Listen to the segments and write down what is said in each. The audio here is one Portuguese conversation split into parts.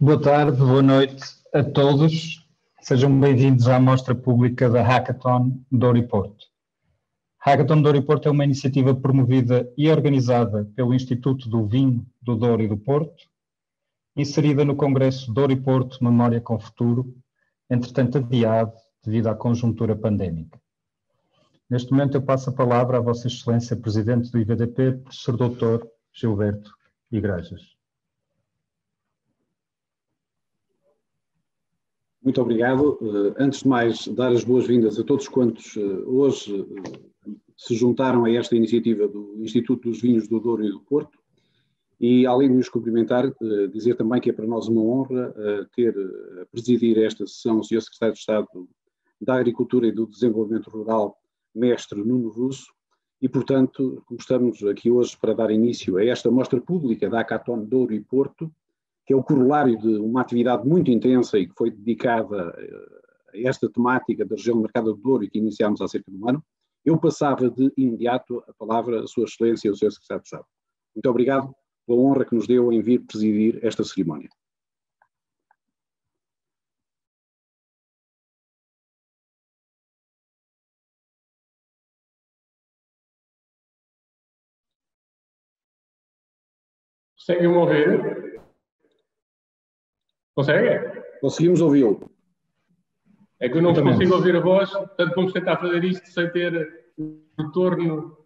Boa tarde, boa noite a todos. Sejam bem-vindos à mostra pública da Hackathon Douro e Porto. A Hackathon Douro e Porto é uma iniciativa promovida e organizada pelo Instituto do Vinho, do Douro e do Porto, inserida no Congresso Douro e Porto Memória com Futuro, entretanto adiado devido à conjuntura pandémica. Neste momento eu passo a palavra à Vossa Excelência Presidente do IVDP, Professor Dr. Gilberto Igrejas. Muito obrigado. Antes de mais, dar as boas-vindas a todos quantos hoje se juntaram a esta iniciativa do Instituto dos Vinhos do Douro e do Porto. E, além de nos cumprimentar, dizer também que é para nós uma honra ter a presidir esta sessão o Sr. Secretário de Estado da Agricultura e do Desenvolvimento Rural, Mestre Nuno Russo, e, portanto, estamos aqui hoje para dar início a esta mostra pública da Hackathon Douro e Porto, que é o corolário de uma atividade muito intensa e que foi dedicada a esta temática da região do Mercado do Douro e que iniciámos há cerca de um ano. Eu passava de imediato a palavra à Sua Excelência e ao Sr. Secretário de Estado. Muito obrigado pela honra que nos deu em vir presidir esta cerimónia. Conseguem-me ouvir? Consegue? Conseguimos ouvi-lo. É que eu não consigo ouvir a voz, portanto vamos tentar fazer isto sem ter retorno.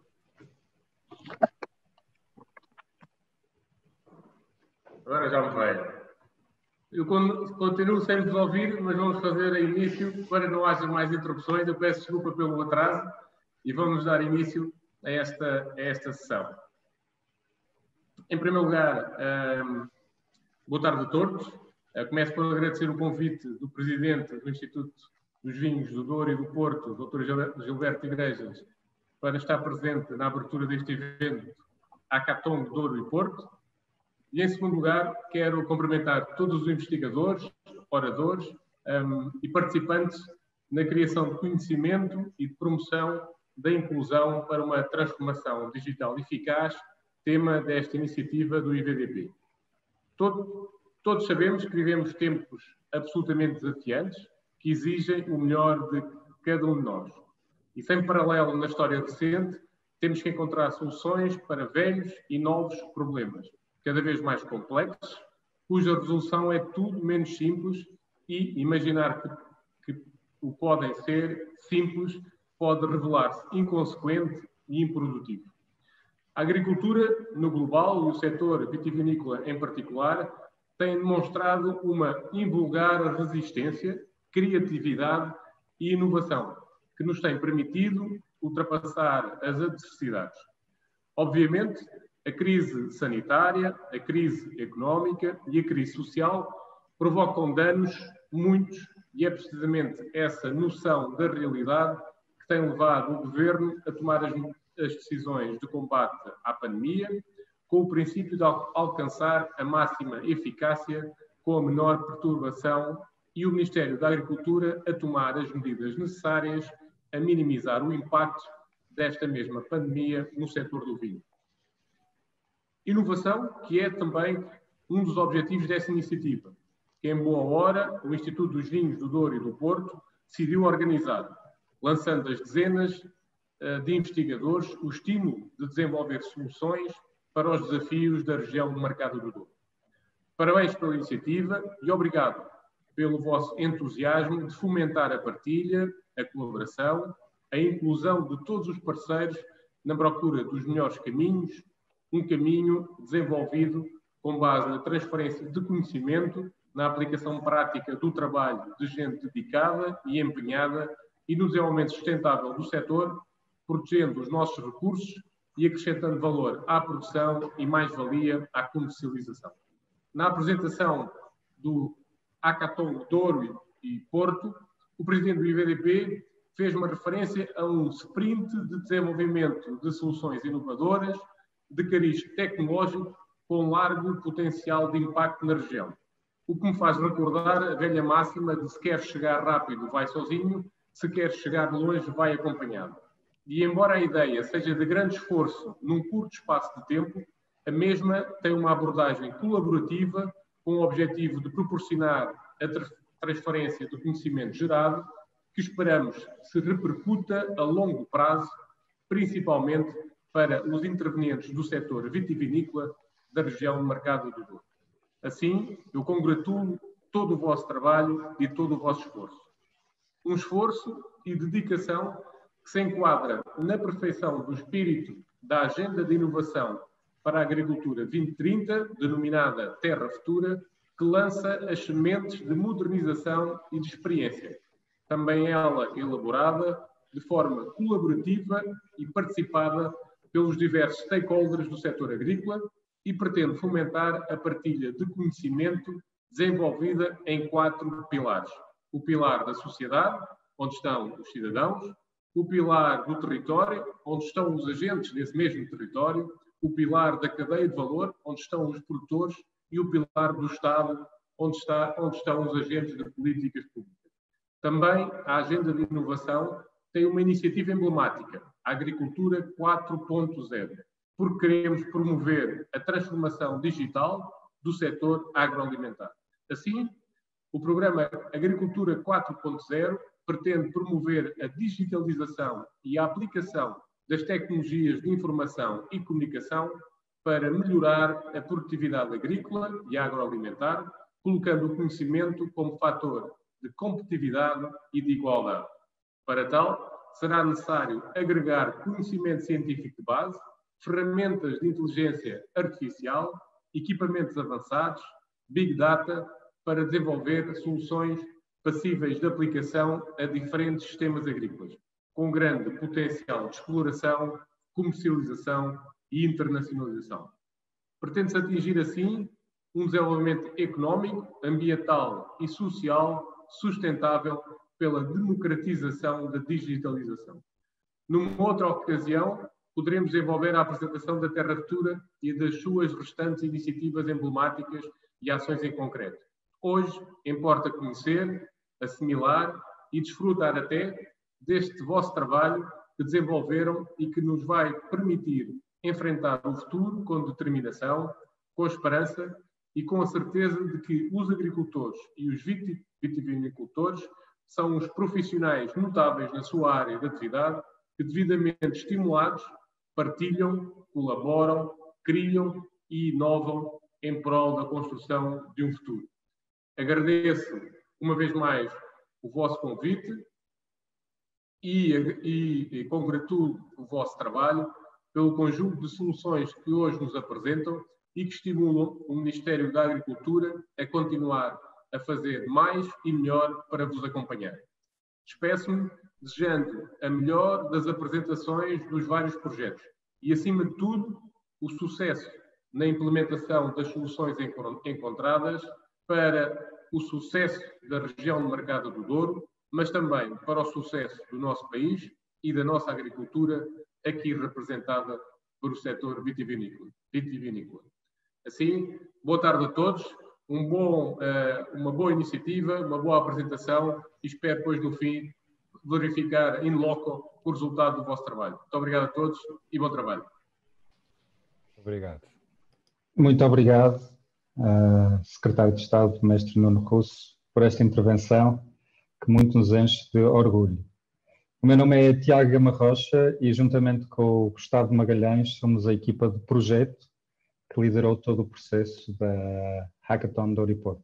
Agora já me vai. Eu continuo sem vos ouvir, mas vamos fazer a início para não haja mais interrupções. Eu peço desculpa pelo atraso e vamos dar início a esta sessão. Em primeiro lugar, boa tarde a todos. Começo por agradecer o convite do Presidente do Instituto dos Vinhos do Douro e do Porto, Dr. Gilberto Igrejas, para estar presente na abertura deste evento Hackathon Douro e Porto. E, em segundo lugar, quero cumprimentar todos os investigadores, oradores e participantes na criação de conhecimento e de promoção da inclusão para uma transformação digital eficaz, tema desta iniciativa do IVDP. Todos sabemos que vivemos tempos absolutamente desafiantes, que exigem o melhor de cada um de nós. E sem paralelo na história recente, temos que encontrar soluções para velhos e novos problemas, cada vez mais complexos, cuja resolução é tudo menos simples e imaginar que o podem ser simples pode revelar-se inconsequente e improdutivo. A agricultura, no global, e o setor vitivinícola em particular, têm demonstrado uma invulgar resistência, criatividade e inovação, que nos tem permitido ultrapassar as adversidades. Obviamente, a crise sanitária, a crise económica e a crise social provocam danos muitos e é precisamente essa noção da realidade que tem levado o Governo a tomar as decisões de combate à pandemia, com o princípio de alcançar a máxima eficácia com a menor perturbação e o Ministério da Agricultura a tomar as medidas necessárias a minimizar o impacto desta mesma pandemia no setor do vinho. Inovação, que é também um dos objetivos dessa iniciativa, que em boa hora o Instituto dos Vinhos do Douro e do Porto decidiu organizar, lançando as dezenas de investigadores o estímulo de desenvolver soluções para os desafios da região do Mercado do Douro. Parabéns pela iniciativa e obrigado pelo vosso entusiasmo de fomentar a partilha, a colaboração, a inclusão de todos os parceiros na procura dos melhores caminhos, um caminho desenvolvido com base na transferência de conhecimento, na aplicação prática do trabalho de gente dedicada e empenhada e no desenvolvimento sustentável do setor, protegendo os nossos recursos e acrescentando valor à produção e mais-valia à comercialização. Na apresentação do Hackathon Douro e Porto, o Presidente do IVDP fez uma referência a um sprint de desenvolvimento de soluções inovadoras, de cariz tecnológico, com largo potencial de impacto na região. O que me faz recordar a velha máxima de se quer chegar rápido, vai sozinho, se quer chegar longe, vai acompanhado. E embora a ideia seja de grande esforço num curto espaço de tempo, a mesma tem uma abordagem colaborativa com o objetivo de proporcionar a transferência do conhecimento gerado, que esperamos se repercuta a longo prazo, principalmente para os intervenientes do setor vitivinícola da região do Mercado do Douro. Assim, eu congratulo todo o vosso trabalho e todo o vosso esforço. Um esforço e dedicação que se enquadra na perfeição do espírito da Agenda de Inovação para a Agricultura 2030, denominada Terra Futura, que lança as sementes de modernização e de experiência, também ela elaborada de forma colaborativa e participada pelos diversos stakeholders do setor agrícola e pretende fomentar a partilha de conhecimento desenvolvida em 4 pilares. O pilar da sociedade, onde estão os cidadãos, o pilar do território, onde estão os agentes desse mesmo território, o pilar da cadeia de valor, onde estão os produtores, e o pilar do Estado, onde estão os agentes de políticas públicas. Também a Agenda de Inovação tem uma iniciativa emblemática, a Agricultura 4.0, porque queremos promover a transformação digital do setor agroalimentar. Assim, o programa Agricultura 4.0 pretende promover a digitalização e a aplicação das tecnologias de informação e comunicação para melhorar a produtividade agrícola e agroalimentar, colocando o conhecimento como fator de competitividade e de igualdade. Para tal, será necessário agregar conhecimento científico de base, ferramentas de inteligência artificial, equipamentos avançados, Big Data, para desenvolver soluções passíveis de aplicação a diferentes sistemas agrícolas, com grande potencial de exploração, comercialização e internacionalização. Pretende-se atingir, assim, um desenvolvimento económico, ambiental e social sustentável pela democratização da digitalização. Numa outra ocasião, poderemos desenvolver a apresentação da Terra Futura e das suas restantes iniciativas emblemáticas e ações em concreto. Hoje, importa conhecer, assimilar e desfrutar até deste vosso trabalho que desenvolveram e que nos vai permitir enfrentar o futuro com determinação, com esperança e com a certeza de que os agricultores e os vitivinicultores são os profissionais notáveis na sua área de atividade que, devidamente estimulados, partilham, colaboram, criam e inovam em prol da construção de um futuro. Agradeço uma vez mais o vosso convite e congratulo o vosso trabalho pelo conjunto de soluções que hoje nos apresentam e que estimulam o Ministério da Agricultura a continuar a fazer mais e melhor para vos acompanhar. Despeço-me desejando a melhor das apresentações dos vários projetos e, acima de tudo, o sucesso na implementação das soluções encontradas para o sucesso da região do Mercado do Douro, mas também para o sucesso do nosso país e da nossa agricultura, aqui representada pelo setor vitivinícola. Assim, boa tarde a todos, uma boa iniciativa, uma boa apresentação e espero depois no fim verificar in loco o resultado do vosso trabalho. Muito obrigado a todos e bom trabalho. Obrigado. Muito obrigado, Secretário de Estado, Mestre Nuno Russo, por esta intervenção que muito nos enche de orgulho. O meu nome é Tiago Gama Rocha e, juntamente com o Gustavo Magalhães, somos a equipa de projeto que liderou todo o processo da Hackathon do Ouriporto.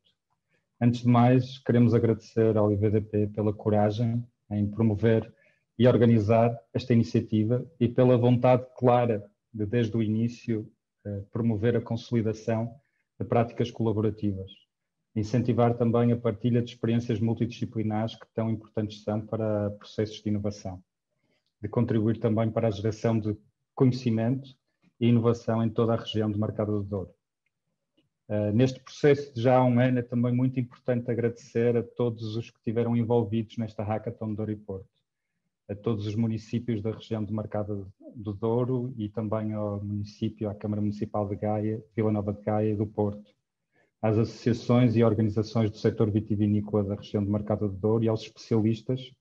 Antes de mais, queremos agradecer ao IVDP pela coragem em promover e organizar esta iniciativa e pela vontade clara de, desde o início, promover a consolidação de práticas colaborativas. Incentivar também a partilha de experiências multidisciplinares que tão importantes são para processos de inovação. De contribuir também para a geração de conhecimento e inovação em toda a região do Mercado do Douro. Neste processo de já há um ano é também muito importante agradecer a todos os que estiveram envolvidos nesta Hackathon do Ouriporto, a todos os municípios da região do Mercado do Douro e também ao município, à Câmara Municipal de Gaia, Vila Nova de Gaia e do Porto, às associações e organizações do setor vitivinícola da região do Mercado do Douro e aos especialistas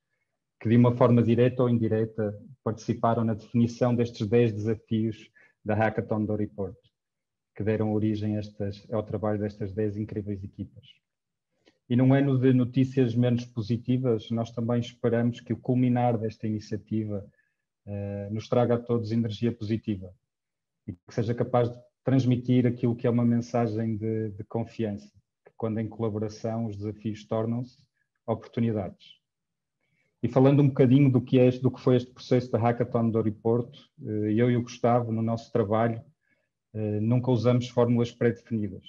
que, de uma forma direta ou indireta, participaram na definição destes 10 desafios da Hackathon do Ouriporto, que deram origem ao trabalho destas 10 incríveis equipas. E num ano de notícias menos positivas, nós também esperamos que o culminar desta iniciativa nos traga a todos energia positiva e que seja capaz de transmitir aquilo que é uma mensagem de confiança, que quando em colaboração os desafios tornam-se oportunidades. E falando um bocadinho do que foi este processo da Hackathon do Ouriporto, eu e o Gustavo, no nosso trabalho, nunca usamos fórmulas pré-definidas.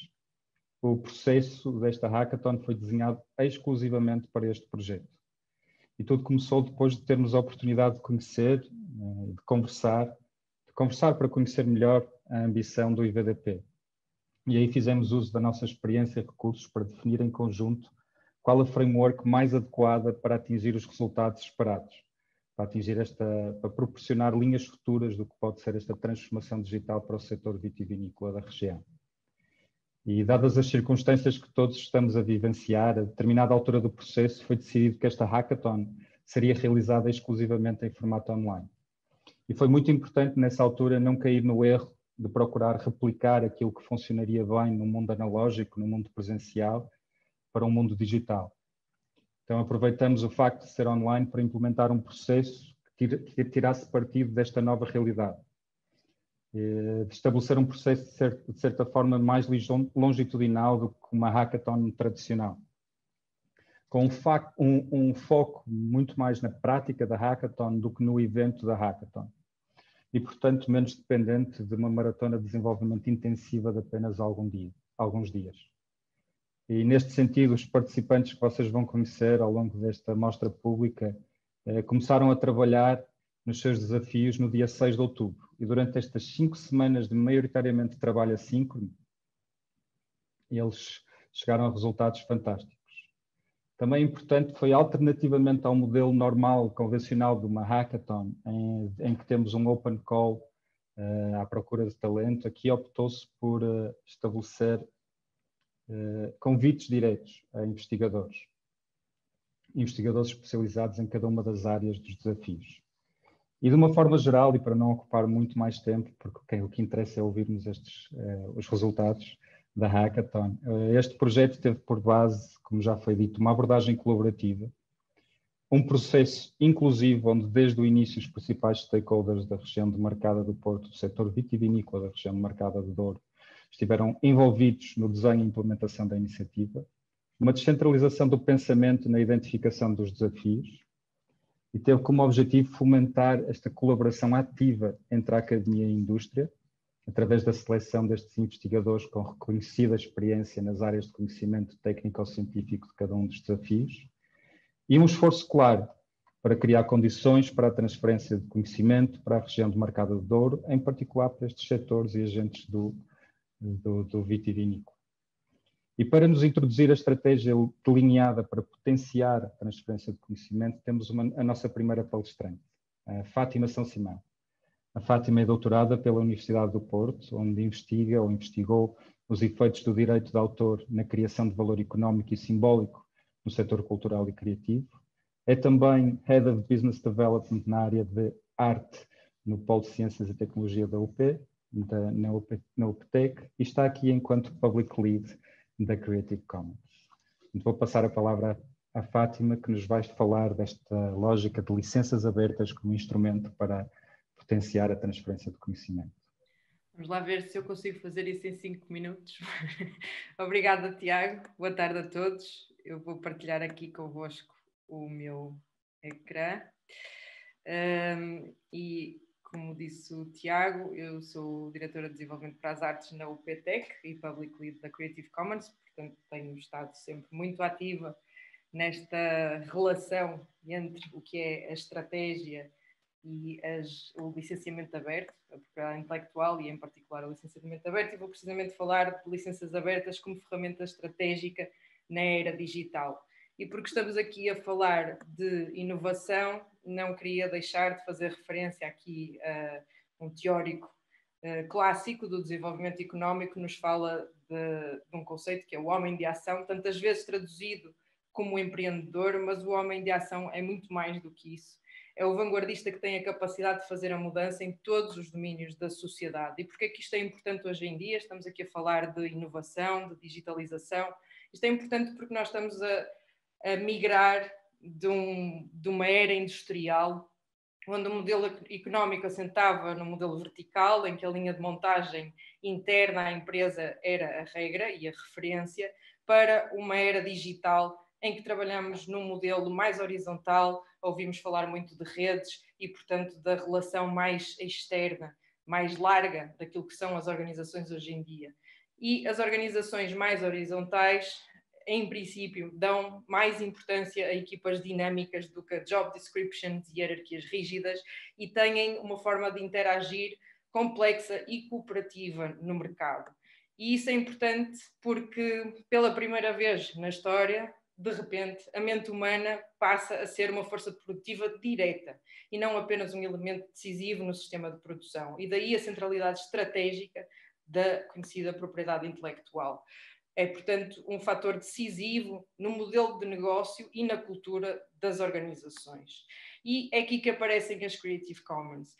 O processo desta Hackathon foi desenhado exclusivamente para este projeto. E tudo começou depois de termos a oportunidade de conhecer, de conversar para conhecer melhor a ambição do IVDP. E aí fizemos uso da nossa experiência e recursos para definir em conjunto qual a framework mais adequada para atingir os resultados esperados, para proporcionar linhas futuras do que pode ser esta transformação digital para o setor vitivinícola da região. E dadas as circunstâncias que todos estamos a vivenciar, a determinada altura do processo foi decidido que esta Hackathon seria realizada exclusivamente em formato online. E foi muito importante nessa altura não cair no erro de procurar replicar aquilo que funcionaria bem no mundo analógico, no mundo presencial, para um mundo digital. Então aproveitamos o facto de ser online para implementar um processo que tirasse partido desta nova realidade. De estabelecer um processo de certa forma mais longitudinal do que uma hackathon tradicional. Com um foco muito mais na prática da hackathon do que no evento da hackathon. E, portanto, menos dependente de uma maratona de desenvolvimento intensiva de apenas alguns dias. E, neste sentido, os participantes que vocês vão conhecer ao longo desta mostra pública começaram a trabalhar nos seus desafios no dia 6 de outubro. E durante estas 5 semanas de maioritariamente trabalho assíncrono, eles chegaram a resultados fantásticos. Também importante foi, alternativamente ao modelo normal, convencional de uma hackathon, em que temos um open call à procura de talento, aqui optou-se por estabelecer convites diretos a investigadores especializados em cada uma das áreas dos desafios. E de uma forma geral, e para não ocupar muito mais tempo, porque o que interessa é ouvirmos os resultados da Hackathon, este projeto teve por base, como já foi dito, uma abordagem colaborativa, um processo inclusivo onde desde o início os principais stakeholders da região demarcada do Porto, do setor vitivinícola da região demarcada do Douro, estiveram envolvidos no desenho e implementação da iniciativa, uma descentralização do pensamento na identificação dos desafios, e teve como objetivo fomentar esta colaboração ativa entre a academia e a indústria, através da seleção destes investigadores com reconhecida experiência nas áreas de conhecimento técnico-científico de cada um dos desafios, e um esforço claro para criar condições para a transferência de conhecimento para a região demarcada do Douro, em particular para estes setores e agentes do vitivinícola. E para nos introduzir a estratégia delineada para potenciar a transferência de conhecimento, temos a nossa primeira palestrante, a Fátima São Simão. A Fátima é doutorada pela Universidade do Porto, onde investigou os efeitos do direito de autor na criação de valor económico e simbólico no setor cultural e criativo. É também Head of Business Development na área de arte no Polo de Ciências e Tecnologia da UP, na UPTEC, e está aqui enquanto Public Lead da Creative Commons. Vou passar a palavra à Fátima, que nos vai falar desta lógica de licenças abertas como instrumento para potenciar a transferência de conhecimento. Vamos lá ver se eu consigo fazer isso em 5 minutos. Obrigada, Tiago. Boa tarde a todos. Eu vou partilhar aqui convosco o meu ecrã. E, como disse o Tiago, eu sou diretora de desenvolvimento para as artes na UPTEC e Public Lead da Creative Commons, portanto tenho estado sempre muito ativa nesta relação entre o que é a estratégia e o licenciamento aberto, a propriedade intelectual e em particular o licenciamento aberto, e vou precisamente falar de licenças abertas como ferramenta estratégica na era digital. E porque estamos aqui a falar de inovação, não queria deixar de fazer referência aqui a um teórico clássico do desenvolvimento económico que nos fala de um conceito que é o homem de ação, tantas vezes traduzido como empreendedor, mas o homem de ação é muito mais do que isso. é o vanguardista que tem a capacidade de fazer a mudança em todos os domínios da sociedade. E porquê é que isto é importante hoje em dia? Estamos aqui a falar de inovação, de digitalização. Isto é importante porque nós estamos a migrar de uma era industrial onde o modelo económico assentava no modelo vertical, em que a linha de montagem interna à empresa era a regra e a referência, para uma era digital em que trabalhamos num modelo mais horizontal, ouvimos falar muito de redes e, portanto, da relação mais externa, mais larga daquilo que são as organizações hoje em dia. E as organizações mais horizontais, em princípio, dão mais importância a equipas dinâmicas do que a job descriptions e hierarquias rígidas e têm uma forma de interagir complexa e cooperativa no mercado. E isso é importante porque, pela primeira vez na história, de repente, a mente humana passa a ser uma força produtiva direta e não apenas um elemento decisivo no sistema de produção. E daí a centralidade estratégica da conhecida propriedade intelectual. É, portanto, um fator decisivo no modelo de negócio e na cultura das organizações. E é aqui que aparecem as Creative Commons,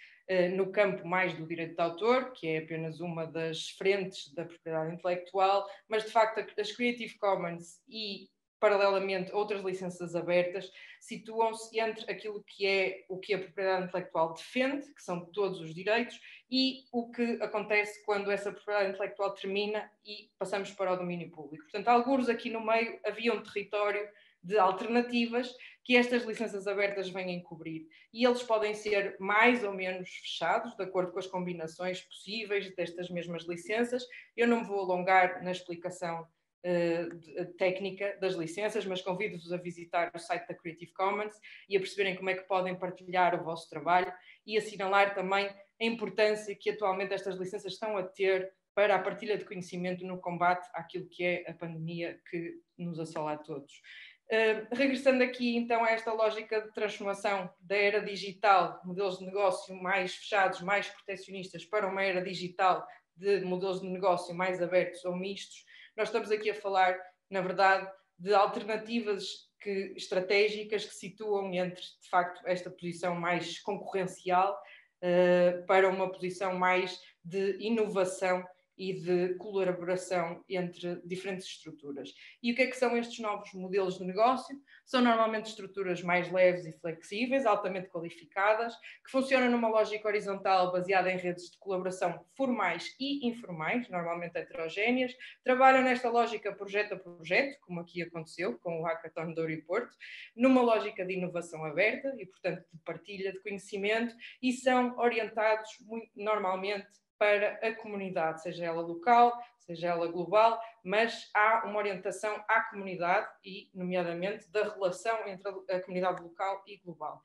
no campo mais do direito de autor, que é apenas uma das frentes da propriedade intelectual, mas, de facto, as Creative Commons e, paralelamente, outras licenças abertas situam-se entre aquilo que a propriedade intelectual defende, que são todos os direitos, e o que acontece quando essa propriedade intelectual termina e passamos para o domínio público. Portanto, alguns aqui no meio havia um território de alternativas que estas licenças abertas vêm cobrir. E eles podem ser mais ou menos fechados, de acordo com as combinações possíveis destas mesmas licenças. Eu não me vou alongar na explicação técnica das licenças, mas convido-vos a visitar o site da Creative Commons e a perceberem como é que podem partilhar o vosso trabalho e assinalar também a importância que atualmente estas licenças estão a ter para a partilha de conhecimento no combate àquilo que é a pandemia que nos assola a todos. Regressando aqui então a esta lógica de transformação da era digital, modelos de negócio mais fechados, mais protecionistas, para uma era digital de modelos de negócio mais abertos ou mistos, nós estamos aqui a falar, na verdade, de alternativas estratégicas que situam entre, de facto, esta posição mais concorrencial para uma posição mais de inovação e de colaboração entre diferentes estruturas. E o que é que são estes novos modelos de negócio? São normalmente estruturas mais leves e flexíveis, altamente qualificadas, que funcionam numa lógica horizontal baseada em redes de colaboração formais e informais, normalmente heterogéneas, trabalham nesta lógica projeto a projeto, como aqui aconteceu com o Hackathon do Aeroporto, numa lógica de inovação aberta e, portanto, de partilha de conhecimento, e são orientados normalmente para a comunidade, seja ela local, seja ela global, mas há uma orientação à comunidade e, nomeadamente, da relação entre a comunidade local e global.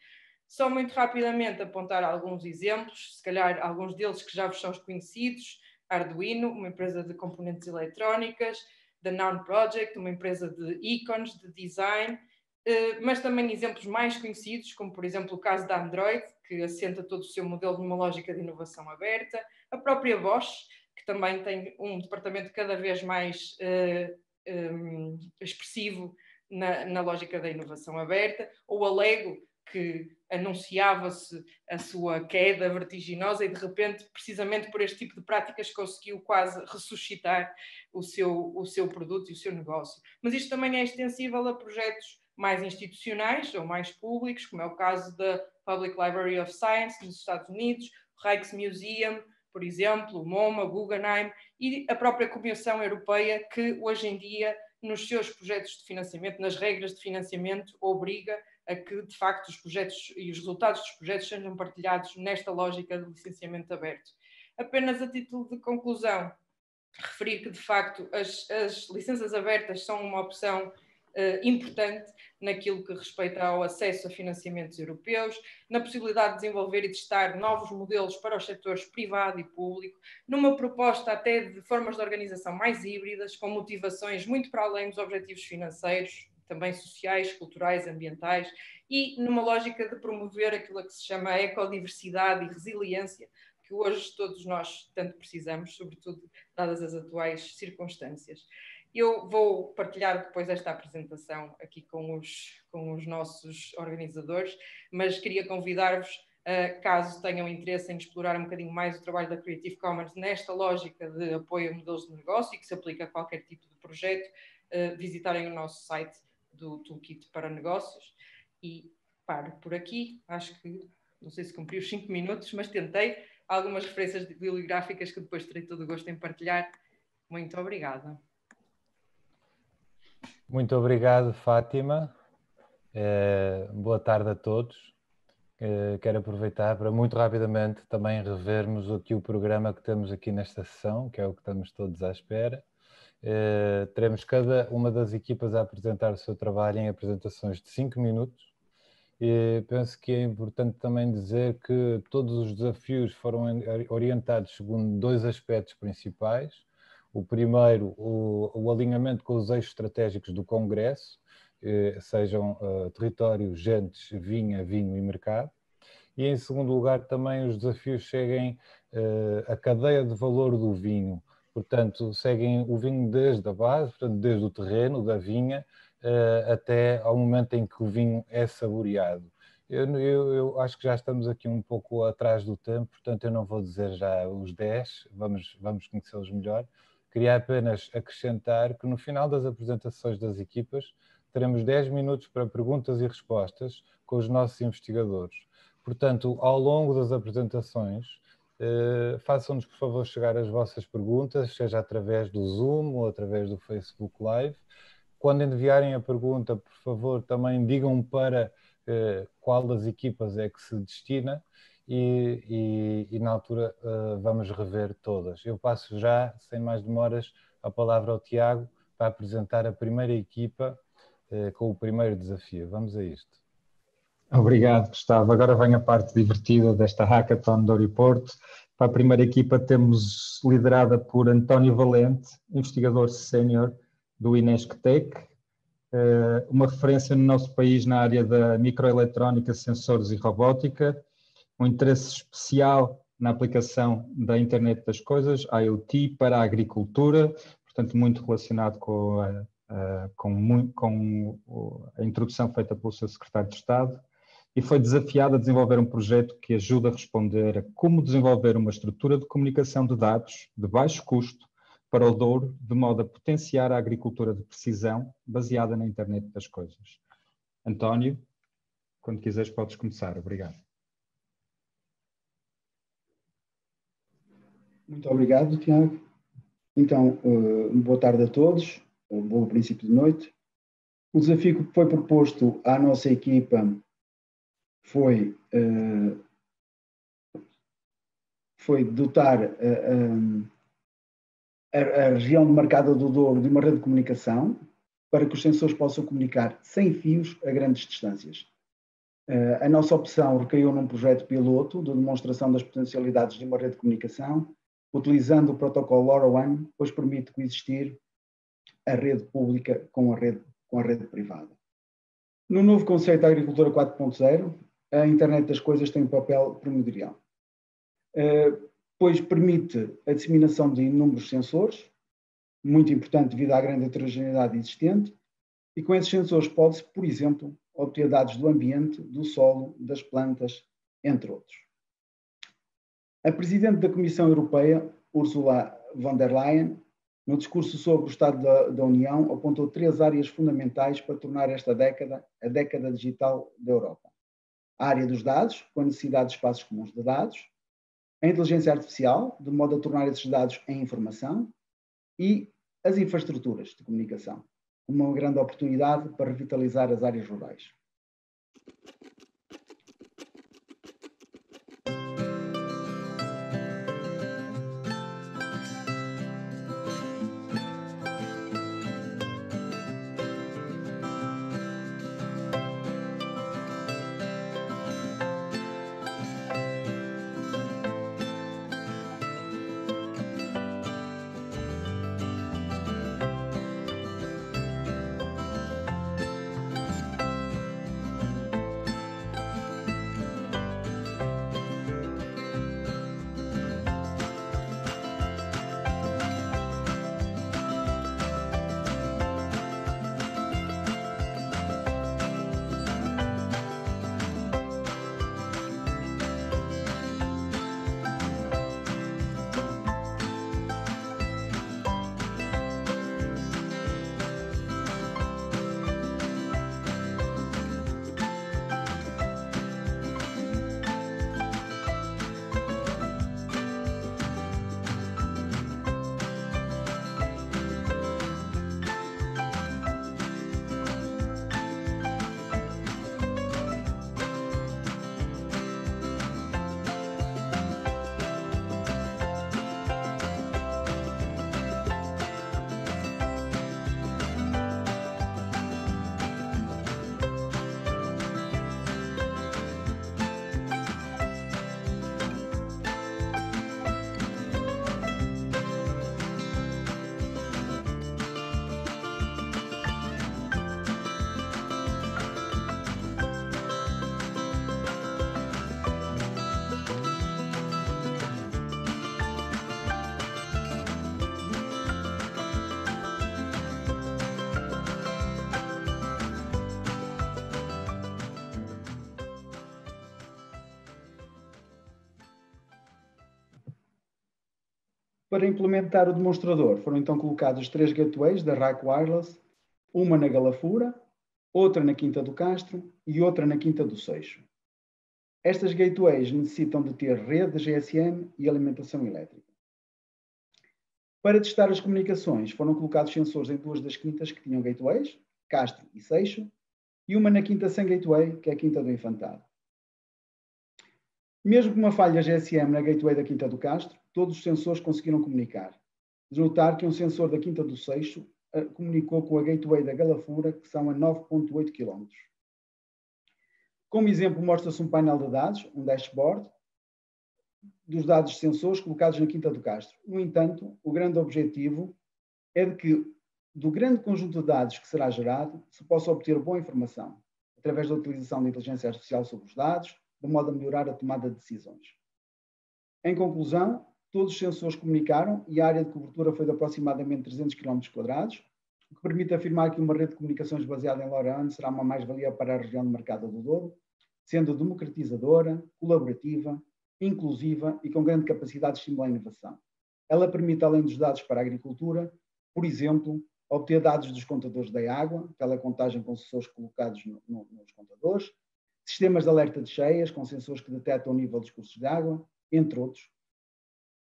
Só muito rapidamente apontar alguns exemplos, se calhar alguns deles que já vos são conhecidos: Arduino, uma empresa de componentes eletrónicas, The Noun Project, uma empresa de ícones, de design, mas também exemplos mais conhecidos, como por exemplo o caso da Android, que assenta todo o seu modelo numa lógica de inovação aberta, a própria Bosch, que também tem um departamento cada vez mais expressivo na lógica da inovação aberta, ou a Lego, que anunciava-se a sua queda vertiginosa e de repente, precisamente por este tipo de práticas, conseguiu quase ressuscitar o seu produto e o seu negócio. Mas isto também é extensível a projetos mais institucionais ou mais públicos, como é o caso da Public Library of Science nos Estados Unidos, o Rijksmuseum, por exemplo, o MoMA, o Guggenheim e a própria Comissão Europeia, que hoje em dia, nos seus projetos de financiamento, nas regras de financiamento, obriga a que, de facto, os projetos e os resultados dos projetos sejam partilhados nesta lógica de licenciamento aberto. Apenas a título de conclusão, referir que, de facto, as licenças abertas são uma opção importante naquilo que respeita ao acesso a financiamentos europeus, na possibilidade de desenvolver e testar novos modelos para os setores privado e público, numa proposta até de formas de organização mais híbridas, com motivações muito para além dos objetivos financeiros, também sociais, culturais, ambientais, e numa lógica de promover aquilo que se chama a ecodiversidade e resiliência, que hoje todos nós tanto precisamos, sobretudo dadas as atuais circunstâncias. Eu vou partilhar depois esta apresentação aqui com os nossos organizadores, mas queria convidar-vos, caso tenham interesse em explorar um bocadinho mais o trabalho da Creative Commons nesta lógica de apoio a modelos de negócio e que se aplica a qualquer tipo de projeto, visitarem o nosso site do Toolkit para Negócios. E paro por aqui, acho que, não sei se cumpri os 5 minutos, mas tentei. Algumas referências bibliográficas que depois terei todo o gosto em partilhar. Muito obrigada. Muito obrigado, Fátima. Boa tarde a todos. Quero aproveitar para muito rapidamente também revermos aqui o programa que temos aqui nesta sessão, que é o que estamos todos à espera. Teremos cada uma das equipas a apresentar o seu trabalho em apresentações de 5 minutos. E penso que é importante também dizer que todos os desafios foram orientados segundo 2 aspectos principais. O primeiro, o alinhamento com os eixos estratégicos do Congresso, sejam território, gentes, vinha, vinho e mercado. E em segundo lugar também os desafios seguem a cadeia de valor do vinho. Portanto, seguem o vinho desde a base, portanto, desde o terreno, da vinha, até ao momento em que o vinho é saboreado. Eu acho que já estamos aqui um pouco atrás do tempo, portanto eu não vou dizer já os 10, vamos conhecê-los melhor. Queria apenas acrescentar que no final das apresentações das equipas teremos 10 minutos para perguntas e respostas com os nossos investigadores. Portanto, ao longo das apresentações, façam-nos, por favor, chegar as vossas perguntas, seja através do Zoom ou através do Facebook Live. Quando enviarem a pergunta, por favor, também digam para qual das equipas é que se destina e na altura vamos rever todas. Eu passo já, sem mais demoras, a palavra ao Tiago para apresentar a primeira equipa com o primeiro desafio. Vamos a isto. Obrigado, Gustavo. Agora vem a parte divertida desta Hackathon do Aeroporto. Para a primeira equipa temos liderada por António Valente, investigador sénior do Inesctec, uma referência no nosso país na área da microeletrónica, sensores e robótica, um interesse especial na aplicação da Internet das Coisas, IoT, para a agricultura, portanto muito relacionado com a introdução feita pelo seu secretário de Estado, e foi desafiado a desenvolver um projeto que ajuda a responder a como desenvolver uma estrutura de comunicação de dados de baixo custo para o Douro, de modo a potenciar a agricultura de precisão baseada na Internet das Coisas. António, quando quiseres podes começar. Obrigado. Muito obrigado, Tiago. Então, boa tarde a todos, um bom princípio de noite. O desafio que foi proposto à nossa equipa foi dotar a região demarcada do Douro de uma rede de comunicação para que os sensores possam comunicar sem fios a grandes distâncias. A nossa opção recaiu num projeto piloto de demonstração das potencialidades de uma rede de comunicação, utilizando o protocolo LoRaWAN, pois permite coexistir a rede pública com a rede privada. No novo conceito da agricultura 4.0, a Internet das Coisas tem um papel primordial, pois permite a disseminação de inúmeros sensores, muito importante devido à grande heterogeneidade existente, e com esses sensores pode-se, por exemplo, obter dados do ambiente, do solo, das plantas, entre outros. A Presidente da Comissão Europeia, Ursula von der Leyen, no discurso sobre o Estado da União, apontou 3 áreas fundamentais para tornar esta década a década digital da Europa. A área dos dados, com a necessidade de espaços comuns de dados, a inteligência artificial, de modo a tornar esses dados em informação, e as infraestruturas de comunicação, uma grande oportunidade para revitalizar as áreas rurais. Para implementar o demonstrador, foram então colocados 3 gateways da RAC Wireless, uma na Galafura, outra na Quinta do Castro e outra na Quinta do Seixo. Estas gateways necessitam de ter rede de GSM e alimentação elétrica. Para testar as comunicações, foram colocados sensores em 2 das quintas que tinham gateways, Castro e Seixo, e uma na quinta sem gateway, que é a Quinta do Infantado. Mesmo com uma falha GSM na gateway da Quinta do Castro, todos os sensores conseguiram comunicar. De notar que um sensor da Quinta do Seixo comunicou com a gateway da Galafura, que são a 9,8 km. Como exemplo, mostra-se um painel de dados, um dashboard, dos dados de sensores colocados na Quinta do Castro. No entanto, o grande objetivo é de que, do grande conjunto de dados que será gerado, se possa obter boa informação, através da utilização de inteligência artificial sobre os dados, de modo a melhorar a tomada de decisões. Em conclusão, todos os sensores comunicaram e a área de cobertura foi de aproximadamente 300 km², o que permite afirmar que uma rede de comunicações baseada em LoRaWAN será uma mais-valia para a região de mercado do Douro, sendo democratizadora, colaborativa, inclusiva e com grande capacidade de estimular a inovação. Ela permite, além dos dados para a agricultura, por exemplo, obter dados dos contadores da água, telecontagem com sensores colocados nos contadores, sistemas de alerta de cheias, com sensores que detectam o nível dos cursos de água, entre outros.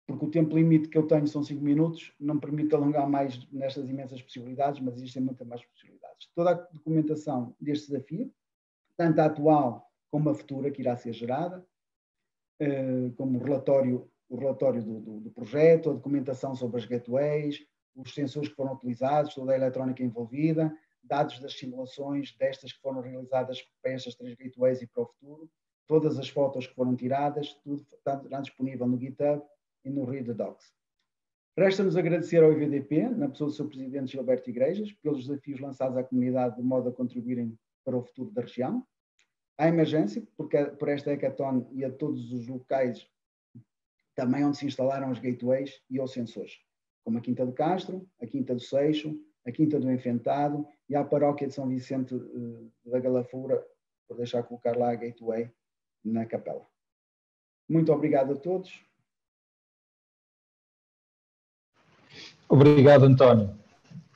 Porque o tempo limite que eu tenho são 5 minutos, não me permite alongar mais nestas imensas possibilidades, mas existem muitas mais possibilidades. Toda a documentação deste desafio, tanto a atual como a futura que irá ser gerada, como o relatório do projeto, a documentação sobre as gateways, os sensores que foram utilizados, toda a eletrónica envolvida, dados das simulações destas que foram realizadas para estas 3 gateways e para o futuro, todas as fotos que foram tiradas, tudo está disponível no GitHub e no Read the Docs. Resta-nos agradecer ao IVDP, na pessoa do seu presidente Gilberto Igrejas, pelos desafios lançados à comunidade de modo a contribuírem para o futuro da região, à Emergência, por esta hackathon e a todos os locais também onde se instalaram as gateways e os sensores, como a Quinta do Castro, a Quinta do Seixo, a Quinta do Infantado e a paróquia de São Vicente da Galafura, por deixar colocar lá a gateway na capela. Muito obrigado a todos. Obrigado, António.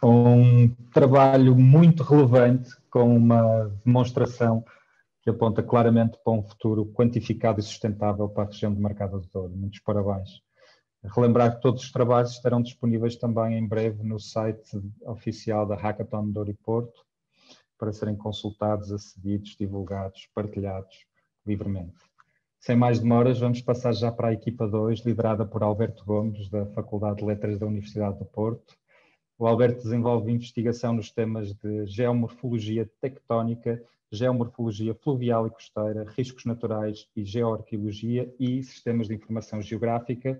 Um trabalho muito relevante, com uma demonstração que aponta claramente para um futuro quantificado e sustentável para a região de Marcada do Douro. Muitos parabéns. Relembrar que todos os trabalhos estarão disponíveis também em breve no site oficial da Hackathon Douro e Porto, para serem consultados, acedidos, divulgados, partilhados livremente. Sem mais demoras, vamos passar já para a equipa 2, liderada por Alberto Gomes, da Faculdade de Letras da Universidade do Porto. O Alberto desenvolve investigação nos temas de geomorfologia tectónica, geomorfologia fluvial e costeira, riscos naturais e geoarqueologia e sistemas de informação geográfica.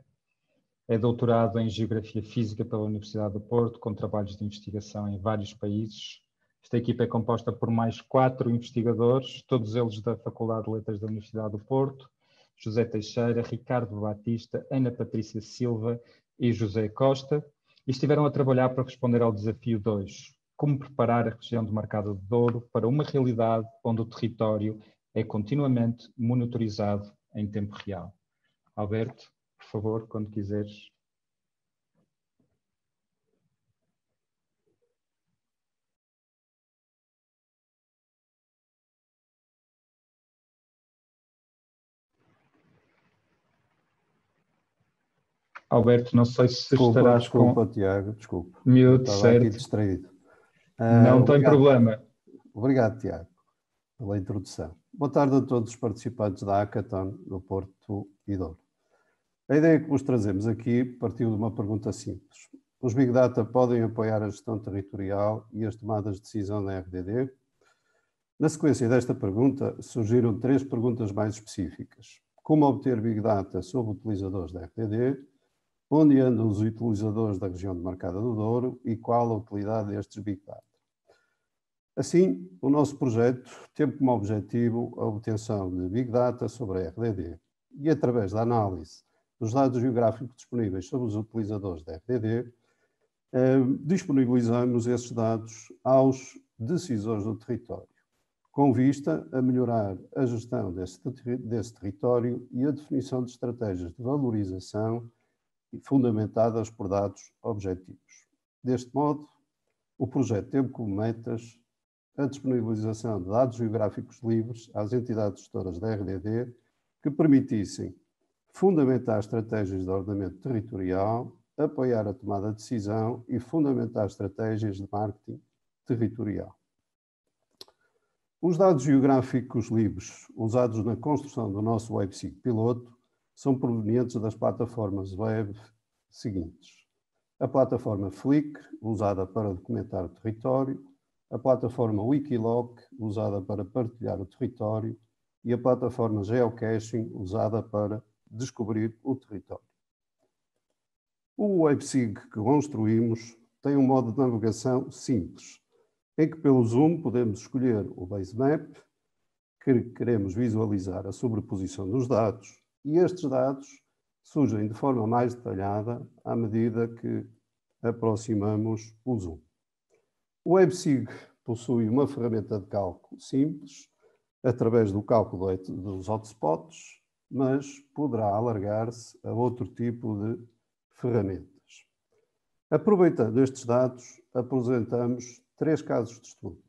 É doutorado em Geografia Física pela Universidade do Porto, com trabalhos de investigação em vários países. Esta equipa é composta por mais 4 investigadores, todos eles da Faculdade de Letras da Universidade do Porto: José Teixeira, Ricardo Batista, Ana Patrícia Silva e José Costa, e estiveram a trabalhar para responder ao desafio 2, como preparar a região de Marcada do Douro para uma realidade onde o território é continuamente monitorizado em tempo real. Alberto, por favor, quando quiseres. Alberto, não sei se estarás com... Tiago, desculpa. Mute, estava certo. aqui distraído. Não tem problema. Obrigado, Tiago, pela introdução. Boa tarde a todos os participantes da Hackathon do Porto e Douro. A ideia que vos trazemos aqui partiu de uma pergunta simples. Os Big Data podem apoiar a gestão territorial e as tomadas de decisão da RDD? Na sequência desta pergunta, surgiram 3 perguntas mais específicas. Como obter Big Data sobre utilizadores da RDD? Onde andam os utilizadores da região de Marcada do Douro e qual a utilidade destes Big Data? Assim, o nosso projeto tem como objetivo a obtenção de Big Data sobre a RDD e, através da análise dos dados geográficos disponíveis sobre os utilizadores da RDD, disponibilizamos esses dados aos decisores do território, com vista a melhorar a gestão desse território e a definição de estratégias de valorização e fundamentadas por dados objetivos. Deste modo, o projeto teve como metas a disponibilização de dados geográficos livres às entidades gestoras da RDD que permitissem fundamentar estratégias de ordenamento territorial, apoiar a tomada de decisão e fundamentar estratégias de marketing territorial. Os dados geográficos livres usados na construção do nosso WebSig piloto são provenientes das plataformas web seguintes: a plataforma Flickr, usada para documentar o território, a plataforma Wikiloc, usada para partilhar o território, e a plataforma Geocaching, usada para descobrir o território. O WebSig que construímos tem um modo de navegação simples, em que pelo zoom podemos escolher o base map, que queremos visualizar a sobreposição dos dados, e estes dados surgem de forma mais detalhada à medida que aproximamos o zoom. O WebSig possui uma ferramenta de cálculo simples, através do cálculo dos hotspots, mas poderá alargar-se a outro tipo de ferramentas. Aproveitando estes dados, apresentamos 3 casos de estudo.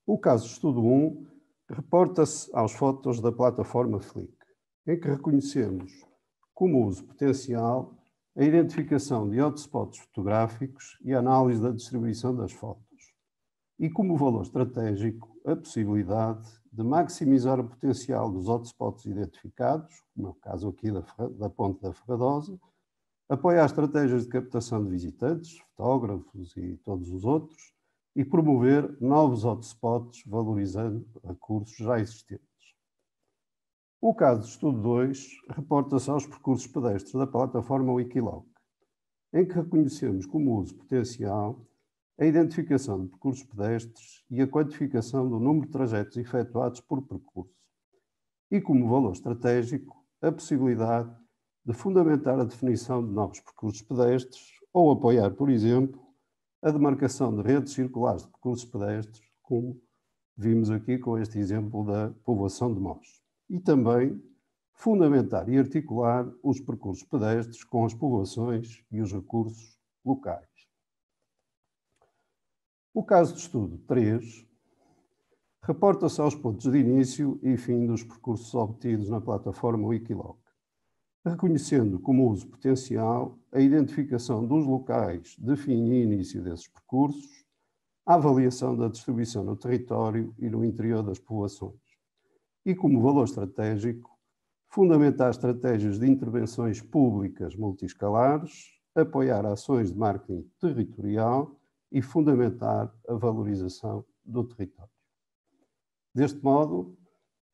O caso de estudo 1 reporta-se aos fotos da plataforma Flickr, em que reconhecemos como uso potencial a identificação de hotspots fotográficos e a análise da distribuição das fotos, e como valor estratégico a possibilidade de maximizar o potencial dos hotspots identificados, como é o caso aqui da Ponte da Ferradosa, apoiar estratégias de captação de visitantes, fotógrafos e todos os outros, e promover novos hotspots valorizando recursos já existentes. O caso de estudo 2 reporta-se aos percursos pedestres da plataforma Wikiloc, em que reconhecemos como uso potencial a identificação de percursos pedestres e a quantificação do número de trajetos efetuados por percurso, e como valor estratégico a possibilidade de fundamentar a definição de novos percursos pedestres ou apoiar, por exemplo, a demarcação de redes circulares de percursos pedestres, como vimos aqui com este exemplo da povoação de Mos. E também fundamentar e articular os percursos pedestres com as povoações e os recursos locais. O caso de estudo 3 reporta-se aos pontos de início e fim dos percursos obtidos na plataforma Wikiloc, reconhecendo como uso potencial a identificação dos locais de fim e início desses percursos, a avaliação da distribuição no território e no interior das povoações, e como valor estratégico, fundamentar estratégias de intervenções públicas multiscalares, apoiar ações de marketing territorial e fundamentar a valorização do território. Deste modo,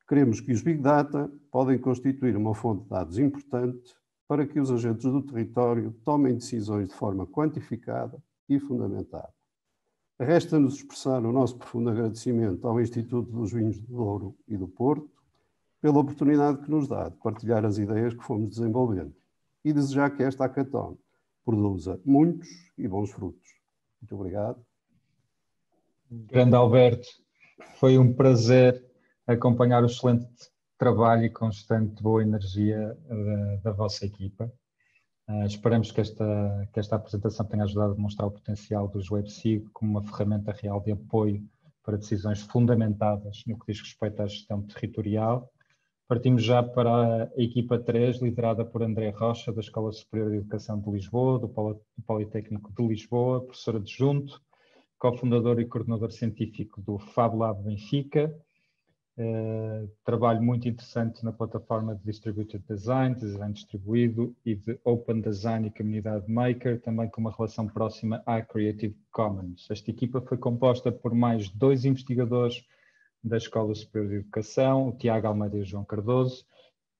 queremos que os Big Data podem constituir uma fonte de dados importante para que os agentes do território tomem decisões de forma quantificada e fundamentada. Resta-nos expressar o nosso profundo agradecimento ao Instituto dos Vinhos do Douro e do Porto pela oportunidade que nos dá de partilhar as ideias que fomos desenvolvendo e desejar que esta hackathon produza muitos e bons frutos. Muito obrigado. Grande Alberto, foi um prazer acompanhar o excelente trabalho e constante boa energia da vossa equipa. Esperamos que esta apresentação tenha ajudado a demonstrar o potencial dos WebSig como uma ferramenta real de apoio para decisões fundamentadas no que diz respeito à gestão territorial. Partimos já para a equipa 3, liderada por André Rocha, da Escola Superior de Educação de Lisboa, do Politécnico de Lisboa, professor adjunto, cofundador e coordenador científico do Fab Lab Benfica. Trabalho muito interessante na plataforma de Distributed Design, Design Distribuído e de Open Design e Comunidade Maker, também com uma relação próxima à Creative Commons. Esta equipa foi composta por mais 2 investigadores da Escola Superior de Educação, o Tiago Almeida e o João Cardoso,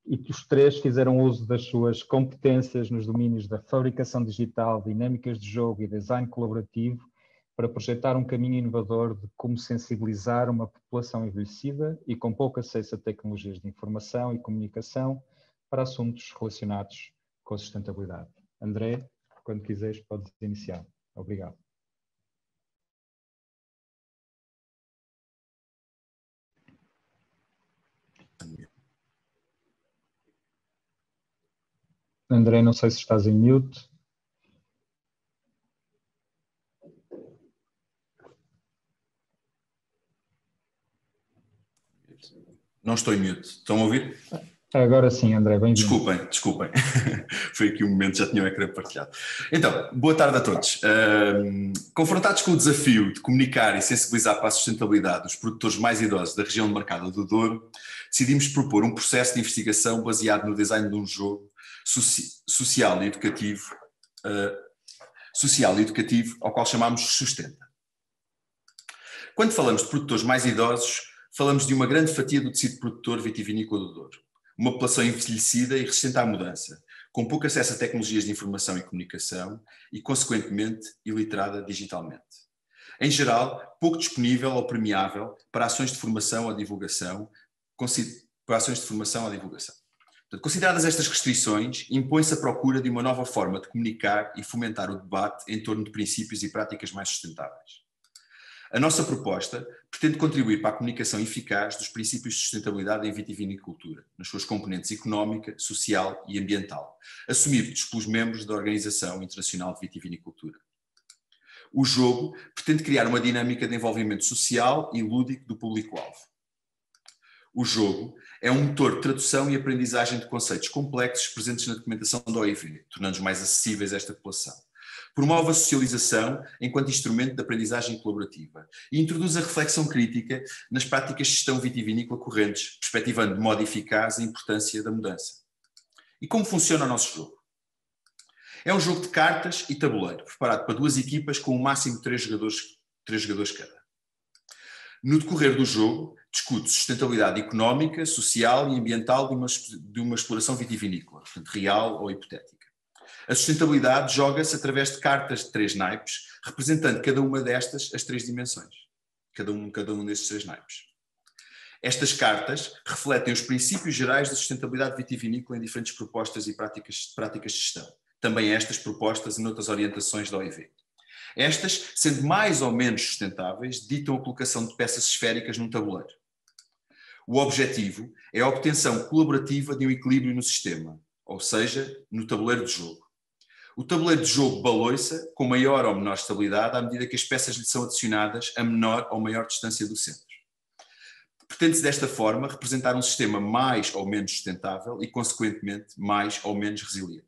e os 3 fizeram uso das suas competências nos domínios da fabricação digital, dinâmicas de jogo e design colaborativo para projetar um caminho inovador de como sensibilizar uma população envelhecida e com pouco acesso a tecnologias de informação e comunicação para assuntos relacionados com a sustentabilidade. André, quando quiseres, podes iniciar. Obrigado. André, não sei se estás em mute. Não estou em mute. Estão a ouvir? Agora sim, André, bem-vindo. Desculpem. Foi aqui um momento, já tinha o ecrã partilhado. Então, boa tarde a todos. Confrontados com o desafio de comunicar e sensibilizar para a sustentabilidade os produtores mais idosos da região demarcada do Douro, decidimos propor um processo de investigação baseado no design de um jogo social e educativo ao qual chamamos Sustenta. Quando falamos de produtores mais idosos, falamos de uma grande fatia do tecido produtor vitivinícola do Douro. Uma população envelhecida e resistente à mudança, com pouco acesso a tecnologias de informação e comunicação e, consequentemente, iliterada digitalmente. Em geral, pouco disponível ou permeável para ações de formação ou divulgação. Portanto, consideradas estas restrições, impõe-se a procura de uma nova forma de comunicar e fomentar o debate em torno de princípios e práticas mais sustentáveis. A nossa proposta pretende contribuir para a comunicação eficaz dos princípios de sustentabilidade em vitivinicultura, nas suas componentes económica, social e ambiental, assumidos pelos membros da Organização Internacional de Vitivinicultura. O jogo pretende criar uma dinâmica de envolvimento social e lúdico do público-alvo. O jogo é um motor de tradução e aprendizagem de conceitos complexos presentes na documentação da OIV, tornando-os mais acessíveis a esta população. Promove a socialização enquanto instrumento de aprendizagem colaborativa e introduz a reflexão crítica nas práticas de gestão vitivinícola correntes, perspectivando de modo eficaz a importância da mudança. E como funciona o nosso jogo? É um jogo de cartas e tabuleiro, preparado para duas equipas com um máximo de 3 jogadores cada. No decorrer do jogo, discute sustentabilidade económica, social e ambiental de uma exploração vitivinícola, portanto, real ou hipotética. A sustentabilidade joga-se através de cartas de 3 naipes, representando cada uma destas as 3 dimensões. Cada um destes 3 naipes. Estas cartas refletem os princípios gerais da sustentabilidade vitivinícola em diferentes propostas e práticas de gestão. Também estas propostas em outras orientações da OIV. Estas, sendo mais ou menos sustentáveis, ditam a colocação de peças esféricas num tabuleiro. O objetivo é a obtenção colaborativa de um equilíbrio no sistema, ou seja, no tabuleiro de jogo. O tabuleiro de jogo baloiça com maior ou menor estabilidade à medida que as peças lhe são adicionadas a menor ou maior distância do centro. Pretende-se desta forma representar um sistema mais ou menos sustentável e, consequentemente, mais ou menos resiliente.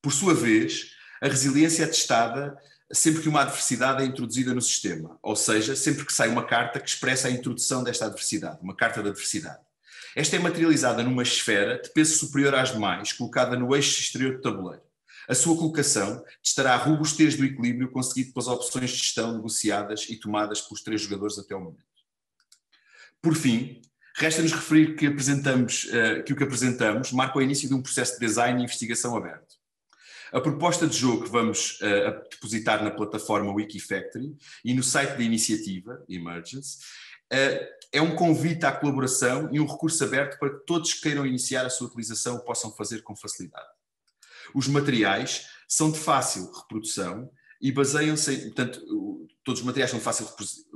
Por sua vez, a resiliência é testada sempre que uma adversidade é introduzida no sistema, ou seja, sempre que sai uma carta que expressa a introdução desta adversidade, uma carta de adversidade. Esta é materializada numa esfera de peso superior às demais, colocada no eixo exterior do tabuleiro. A sua colocação testará a robustez do equilíbrio conseguido pelas opções de gestão negociadas e tomadas pelos 3 jogadores até o momento. Por fim, resta-nos referir que o que apresentamos marca o início de um processo de design e investigação aberto. A proposta de jogo que vamos depositar na plataforma Wikifactory e no site da iniciativa, Emergence, é um convite à colaboração e um recurso aberto para que todos que queiram iniciar a sua utilização o possam fazer com facilidade. Os materiais são de fácil reprodução e baseiam-se, todos os materiais são de fácil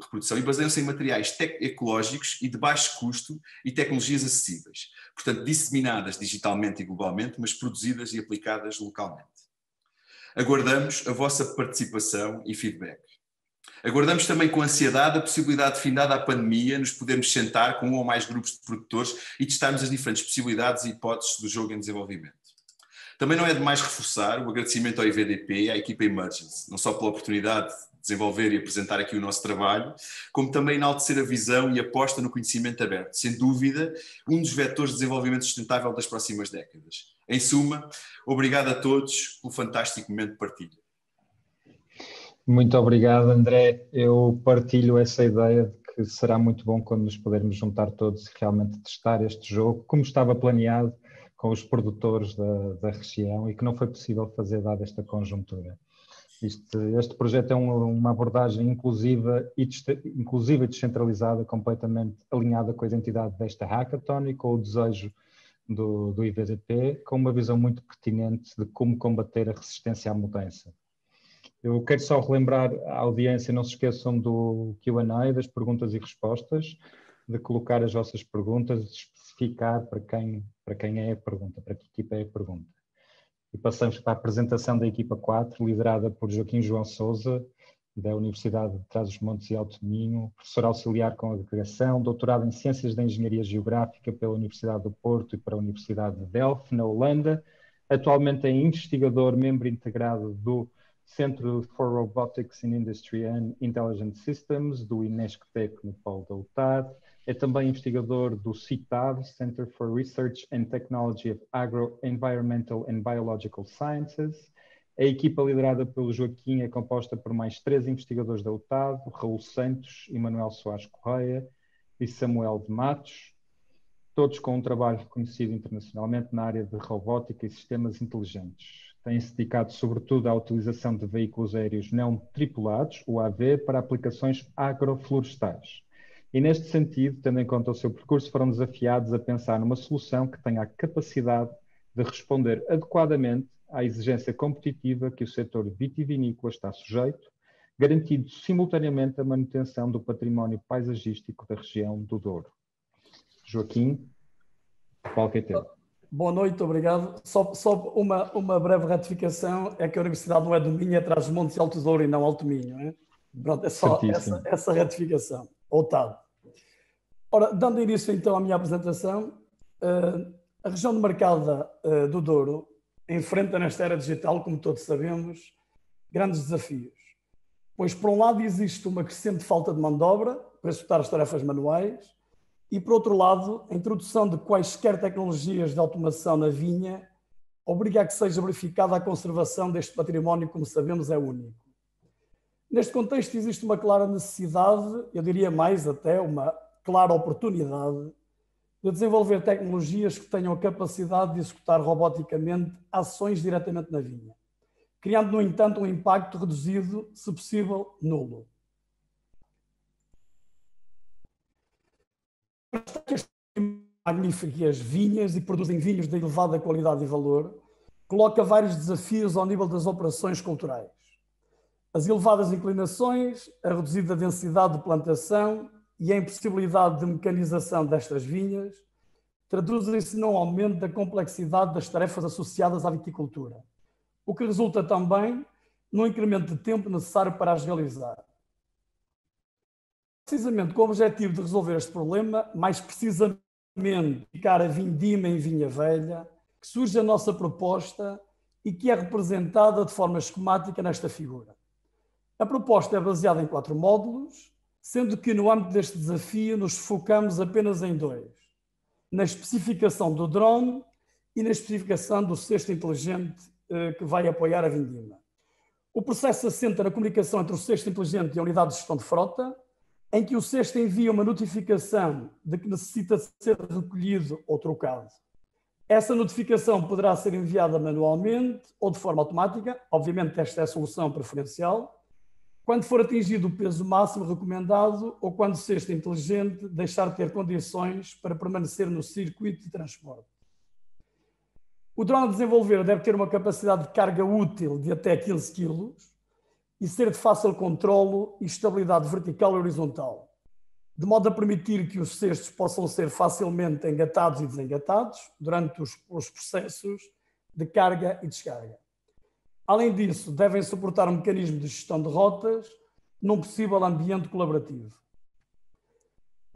reprodução e baseiam-se em materiais ecológicos e de baixo custo e tecnologias acessíveis, portanto disseminadas digitalmente e globalmente, mas produzidas e aplicadas localmente. Aguardamos a vossa participação e feedback. Aguardamos também com ansiedade a possibilidade, findada a pandemia, nos podermos sentar com um ou mais grupos de produtores e testarmos as diferentes possibilidades e hipóteses do jogo em desenvolvimento. Também não é demais reforçar o agradecimento ao IVDP e à equipa Emergence, não só pela oportunidade de desenvolver e apresentar aqui o nosso trabalho, como também enaltecer a visão e aposta no conhecimento aberto, sem dúvida um dos vetores de desenvolvimento sustentável das próximas décadas. Em suma, obrigado a todos pelo fantástico momento de partilha. Muito obrigado, André. Eu partilho essa ideia de que será muito bom quando nos pudermos juntar todos e realmente testar este jogo, como estava planeado com os produtores da região e que não foi possível fazer dada esta conjuntura. Este projeto é uma abordagem inclusiva e descentralizada, completamente alinhada com a identidade desta hackathon e com o desejo do IVDP, com uma visão muito pertinente de como combater a resistência à mudança. Eu quero só relembrar à audiência, não se esqueçam do Q&A, das perguntas e respostas, de colocar as vossas perguntas, especificar para quem é a pergunta, para que equipa é a pergunta. E passamos para a apresentação da equipa 4, liderada por Joaquim João Sousa, da Universidade de Trás-os-Montes e Alto Minho, professor auxiliar com agregação, doutorado em Ciências da Engenharia Geográfica pela Universidade do Porto e para a Universidade de Delft, na Holanda. Atualmente é investigador, membro integrado do Centro for Robotics in Industry and Intelligent Systems, do INESCTEC no Polo da UTAD. É também investigador do CITAD, Center for Research and Technology of Agro, Environmental and Biological Sciences. A equipa liderada pelo Joaquim é composta por mais 3 investigadores da UTAD, Raul Santos, Emanuel Soares Correia e Samuel de Matos, todos com um trabalho reconhecido internacionalmente na área de robótica e sistemas inteligentes. Têm-se dedicado sobretudo à utilização de veículos aéreos não tripulados, o AV, para aplicações agroflorestais. E neste sentido, tendo em conta o seu percurso, foram desafiados a pensar numa solução que tenha a capacidade de responder adequadamente à exigência competitiva que o setor vitivinícola está sujeito, garantindo simultaneamente a manutenção do património paisagístico da região do Douro. Joaquim, o palco é teu. Boa noite, obrigado. Só uma breve ratificação, é que a Universidade não é do Minho, é Trás-os-Montes e Alto Douro e não Alto Minho. Não é? Pronto, é só essa retificação. Outado. Ora, dando início então à minha apresentação, a região demarcada do Douro enfrenta nesta era digital, como todos sabemos, grandes desafios. Pois, por um lado, existe uma crescente falta de mão de obra para executar as tarefas manuais e, por outro lado, a introdução de quaisquer tecnologias de automação na vinha obriga a que seja verificada a conservação deste património, como sabemos, é único. Neste contexto, existe uma clara necessidade, eu diria mais até, uma clara oportunidade de desenvolver tecnologias que tenham a capacidade de executar roboticamente ações diretamente na vinha, criando, no entanto, um impacto reduzido, se possível, nulo. Estas magníficas vinhas e produzem vinhos de elevada qualidade e valor, coloca vários desafios ao nível das operações culturais. As elevadas inclinações, a reduzida densidade de plantação e a impossibilidade de mecanização destas vinhas traduzem-se num aumento da complexidade das tarefas associadas à viticultura, o que resulta também num incremento de tempo necessário para as realizar. Precisamente com o objetivo de resolver este problema, mais precisamente ficar a vindima em vinha velha, que surge a nossa proposta e que é representada de forma esquemática nesta figura. A proposta é baseada em 4 módulos, sendo que no âmbito deste desafio nos focamos apenas em 2, na especificação do drone e na especificação do cesto inteligente que vai apoiar a vindima. O processo assenta na comunicação entre o cesto inteligente e a unidade de gestão de frota, em que o cesto envia uma notificação de que necessita ser recolhido ou trocado. Essa notificação poderá ser enviada manualmente ou de forma automática, obviamente esta é a solução preferencial, quando for atingido o peso máximo recomendado ou quando o cesto inteligente deixar de ter condições para permanecer no circuito de transporte. O drone a desenvolver deve ter uma capacidade de carga útil de até 15 kg e ser de fácil controlo e estabilidade vertical e horizontal, de modo a permitir que os cestos possam ser facilmente engatados e desengatados durante os processos de carga e descarga. Além disso, devem suportar um mecanismo de gestão de rotas num possível ambiente colaborativo.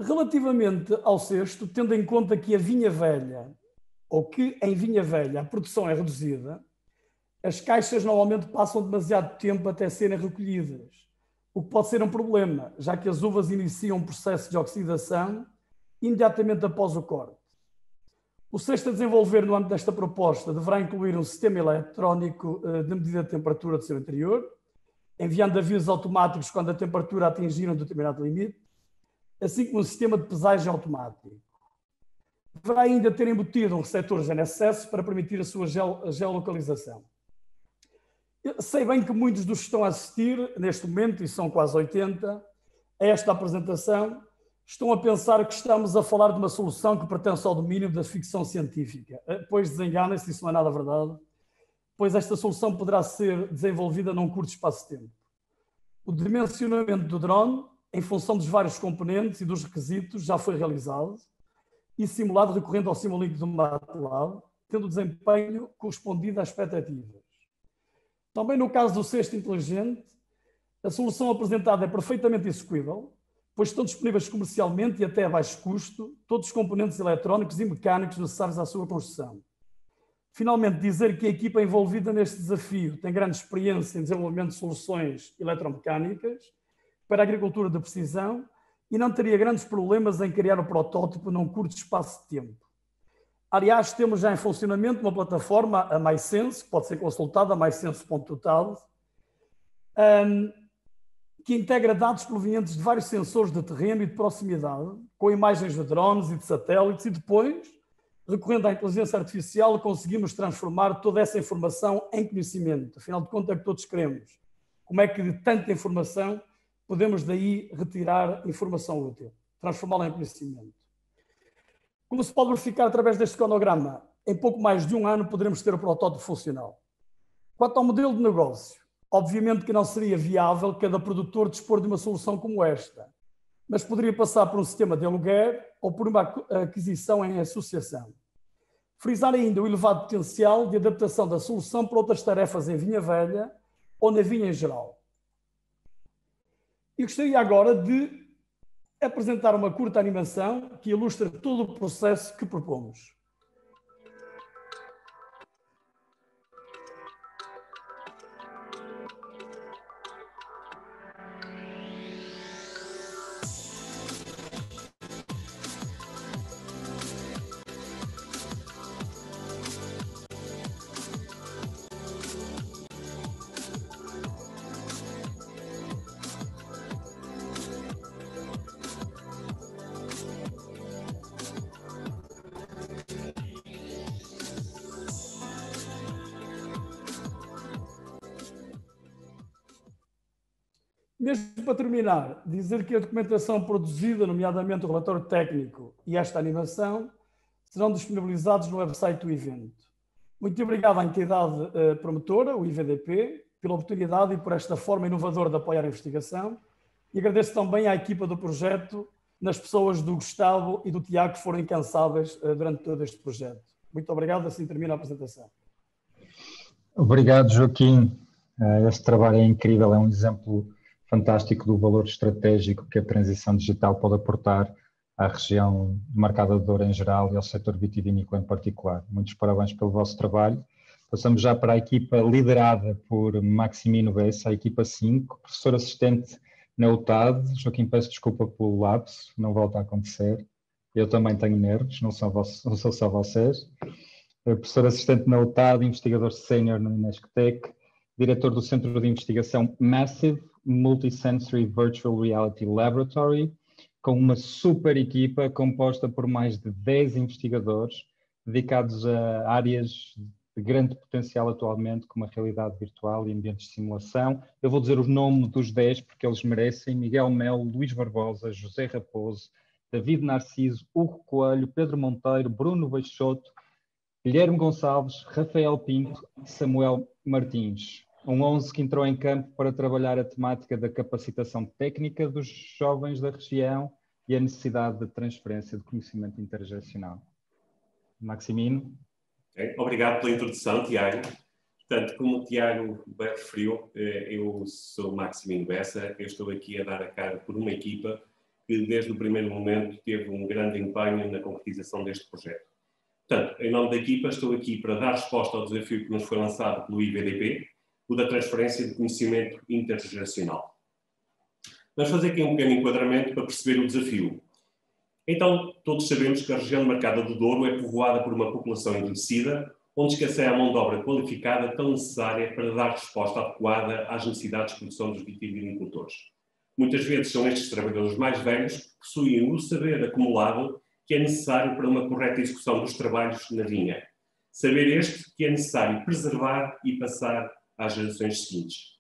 Relativamente ao cesto, tendo em conta que a vinha velha, ou que em vinha velha a produção é reduzida, as caixas normalmente passam demasiado tempo até serem recolhidas, o que pode ser um problema, já que as uvas iniciam um processo de oxidação imediatamente após o corte. O cesto a desenvolver no âmbito desta proposta deverá incluir um sistema eletrónico de medida de temperatura do seu interior, enviando avisos automáticos quando a temperatura atingir um determinado limite, assim como um sistema de pesagem automático. Deverá ainda ter embutido um receptor GNSS para permitir a sua geolocalização. Eu sei bem que muitos dos que estão a assistir neste momento, e são quase 80, a esta apresentação, estão a pensar que estamos a falar de uma solução que pertence ao domínio da ficção científica. Pois desenganem-se, isso não é nada verdade, pois esta solução poderá ser desenvolvida num curto espaço de tempo. O dimensionamento do drone, em função dos vários componentes e dos requisitos, já foi realizado e simulado recorrendo ao Simulink do MATLAB, tendo o desempenho correspondido às expectativas. Também no caso do cesto inteligente, a solução apresentada é perfeitamente execuível, pois estão disponíveis comercialmente e até a baixo custo todos os componentes eletrónicos e mecânicos necessários à sua construção. Finalmente, dizer que a equipa envolvida neste desafio tem grande experiência em desenvolvimento de soluções eletromecânicas para a agricultura de precisão e não teria grandes problemas em criar o protótipo num curto espaço de tempo. Aliás, temos já em funcionamento uma plataforma, a MySense, que pode ser consultada, mysense.total, que integra dados provenientes de vários sensores de terreno e de proximidade, com imagens de drones e de satélites, e depois, recorrendo à inteligência artificial, conseguimos transformar toda essa informação em conhecimento. Afinal de contas, é o que todos queremos. Como é que de tanta informação podemos daí retirar informação útil, transformá-la em conhecimento? Como se pode verificar através deste cronograma, em pouco mais de um ano poderemos ter o protótipo funcional. Quanto ao modelo de negócio, obviamente que não seria viável cada produtor dispor de uma solução como esta, mas poderia passar por um sistema de aluguer ou por uma aquisição em associação. Frisar ainda o elevado potencial de adaptação da solução para outras tarefas em vinha velha ou na vinha em geral. E gostaria agora de apresentar uma curta animação que ilustra todo o processo que propomos. Mesmo para terminar, dizer que a documentação produzida, nomeadamente o relatório técnico e esta animação, serão disponibilizados no website do evento. Muito obrigado à entidade promotora, o IVDP, pela oportunidade e por esta forma inovadora de apoiar a investigação, e agradeço também à equipa do projeto, nas pessoas do Gustavo e do Tiago, que foram incansáveis durante todo este projeto. Muito obrigado, assim termina a apresentação. Obrigado, Joaquim. Este trabalho é incrível, é um exemplo fantástico do valor estratégico que a transição digital pode aportar à região demarcada de Douro em geral e ao setor vitivinícola em particular. Muitos parabéns pelo vosso trabalho. Passamos já para a equipa liderada por Maximino Bessa, a equipa 5, professor assistente na UTAD. Joaquim, peço desculpa pelo lapso, não volta a acontecer. Eu também tenho nervos, não sou só vocês. Professor assistente na UTAD, investigador sénior no Inesctec, diretor do Centro de Investigação Massive Multisensory Virtual Reality Laboratory, com uma super equipa composta por mais de 10 investigadores dedicados a áreas de grande potencial atualmente, como a realidade virtual e ambientes de simulação. Eu vou dizer o nome dos 10 porque eles merecem: Miguel Melo, Luís Barbosa, José Raposo, David Narciso, Hugo Coelho, Pedro Monteiro, Bruno Baixoto, Guilherme Gonçalves, Rafael Pinto e Samuel Martins. Um 11 que entrou em campo para trabalhar a temática da capacitação técnica dos jovens da região e a necessidade de transferência de conhecimento intergeracional. Maximino. Obrigado pela introdução, Tiago. Portanto, como o Tiago bem referiu, eu sou Maximino Bessa, eu estou aqui a dar a cara por uma equipa que desde o primeiro momento teve um grande empenho na concretização deste projeto. Portanto, em nome da equipa, estou aqui para dar resposta ao desafio que nos foi lançado pelo IVDP, o da transferência de conhecimento intergeracional. Vamos fazer aqui um pequeno enquadramento para perceber o desafio. Então, todos sabemos que a região demarcada do Douro é povoada por uma população envelhecida, onde escasseia a mão de obra qualificada tão necessária para dar resposta adequada às necessidades de produção dos vitivinicultores. Muitas vezes são estes trabalhadores mais velhos que possuem o saber acumulado que é necessário para uma correta execução dos trabalhos na vinha. Saber este que é necessário preservar e passar às gerações seguintes.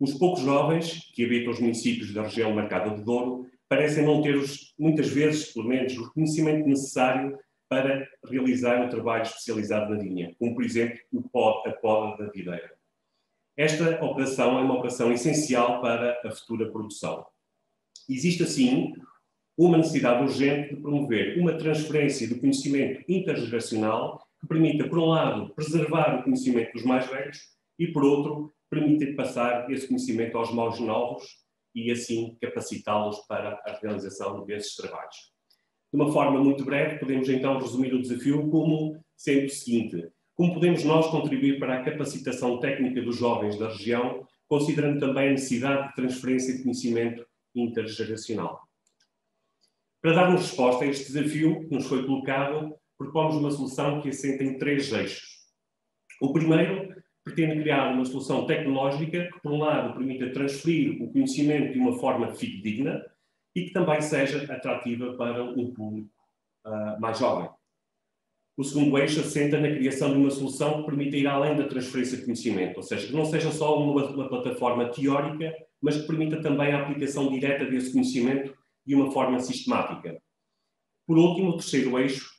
Os poucos jovens que habitam os municípios da região demarcada do Douro parecem não ter, muitas vezes, pelo menos, o conhecimento necessário para realizar o trabalho especializado na vinha, como, por exemplo, a poda da videira. Esta operação é uma operação essencial para a futura produção. Existe, assim, uma necessidade urgente de promover uma transferência do conhecimento intergeracional que permita, por um lado, preservar o conhecimento dos mais velhos e, por outro, permitir passar esse conhecimento aos mais novos e, assim, capacitá-los para a realização desses trabalhos. De uma forma muito breve, podemos então resumir o desafio como sendo o seguinte: como podemos nós contribuir para a capacitação técnica dos jovens da região, considerando também a necessidade de transferência de conhecimento intergeracional? Para darmos resposta a este desafio que nos foi colocado, propomos uma solução que assenta em 3 eixos. O primeiro pretende criar uma solução tecnológica que, por um lado, permita transferir o conhecimento de uma forma fidedigna e que também seja atrativa para um público mais jovem. O segundo eixo assenta na criação de uma solução que permita ir além da transferência de conhecimento, ou seja, que não seja só uma plataforma teórica, mas que permita também a aplicação direta desse conhecimento de uma forma sistemática. Por último, o terceiro eixo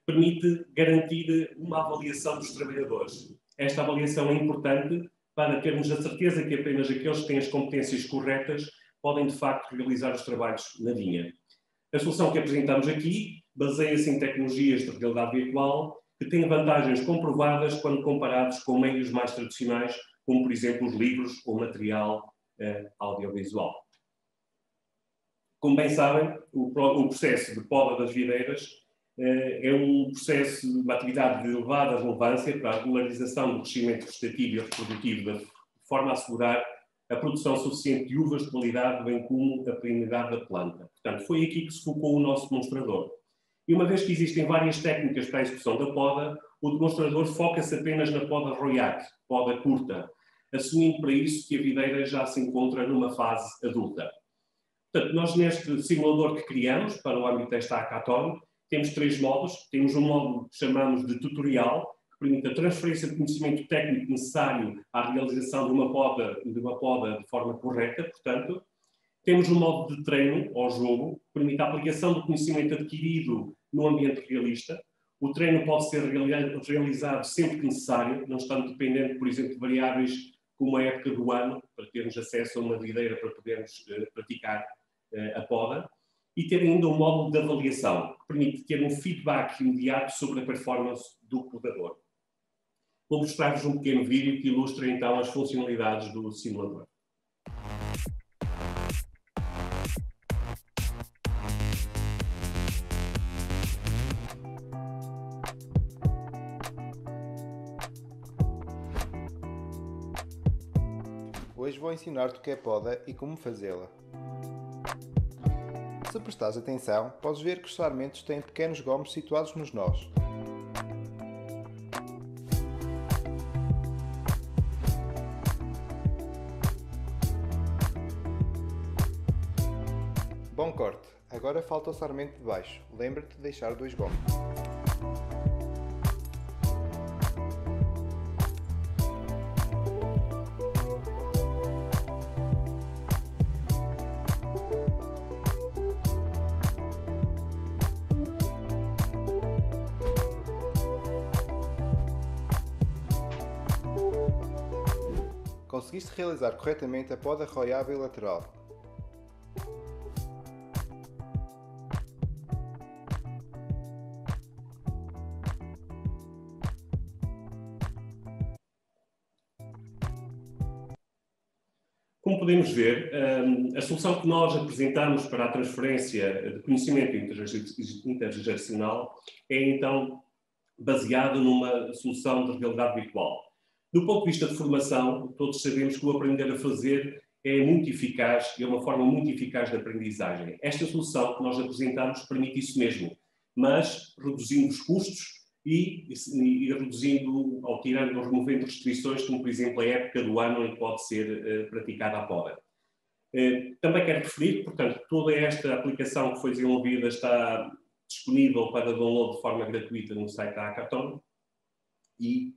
permite garantir uma avaliação dos trabalhadores. Esta avaliação é importante para termos a certeza que apenas aqueles que têm as competências corretas podem, de facto, realizar os trabalhos na linha. A solução que apresentamos aqui baseia-se em tecnologias de realidade virtual que têm vantagens comprovadas quando comparados com meios mais tradicionais, como, por exemplo, os livros ou material audiovisual. Como bem sabem, o processo de poda das videiras é um processo, uma atividade de elevada relevância para a regularização do crescimento vegetativo e reprodutivo, de forma a assegurar a produção suficiente de uvas de qualidade, bem como a perenidade da planta. Portanto, foi aqui que se focou o nosso demonstrador. E uma vez que existem várias técnicas para a execução da poda, o demonstrador foca-se apenas na poda royat, poda curta, assumindo para isso que a videira já se encontra numa fase adulta. Portanto, nós neste simulador que criamos para o âmbito desta hackathon, temos 3 modos. Temos um modo que chamamos de tutorial, que permite a transferência de conhecimento técnico necessário à realização de uma poda de forma correta, portanto. Temos um modo de treino, ou jogo, que permite a aplicação do conhecimento adquirido no ambiente realista. O treino pode ser realizado sempre que necessário, não estando dependente, por exemplo, de variáveis como a época do ano, para termos acesso a uma videira para podermos praticar a poda. E ter ainda um módulo de avaliação, que permite ter um feedback imediato sobre a performance do podador. Vou mostrar-vos um pequeno vídeo que ilustra então as funcionalidades do simulador. Hoje vou ensinar-te o que é poda e como fazê-la. Se prestares atenção, podes ver que os sarmentos têm pequenos gomos situados nos nós. Bom corte. Agora falta o sarmento de baixo. Lembra-te de deixar 2 gomos. Conseguiste realizar corretamente a poda royal e lateral. Como podemos ver, a solução que nós apresentamos para a transferência de conhecimento intergeracional é então baseada numa solução de realidade virtual. Do ponto de vista de formação, todos sabemos que o aprender a fazer é muito eficaz e é uma forma muito eficaz de aprendizagem. Esta solução que nós apresentamos permite isso mesmo, mas reduzindo os custos e reduzindo, ou tirando ou removendo restrições, como por exemplo a época do ano em que pode ser praticada a poda. Também quero referir, portanto, toda esta aplicação que foi desenvolvida está disponível para download de forma gratuita no site da Hackathon e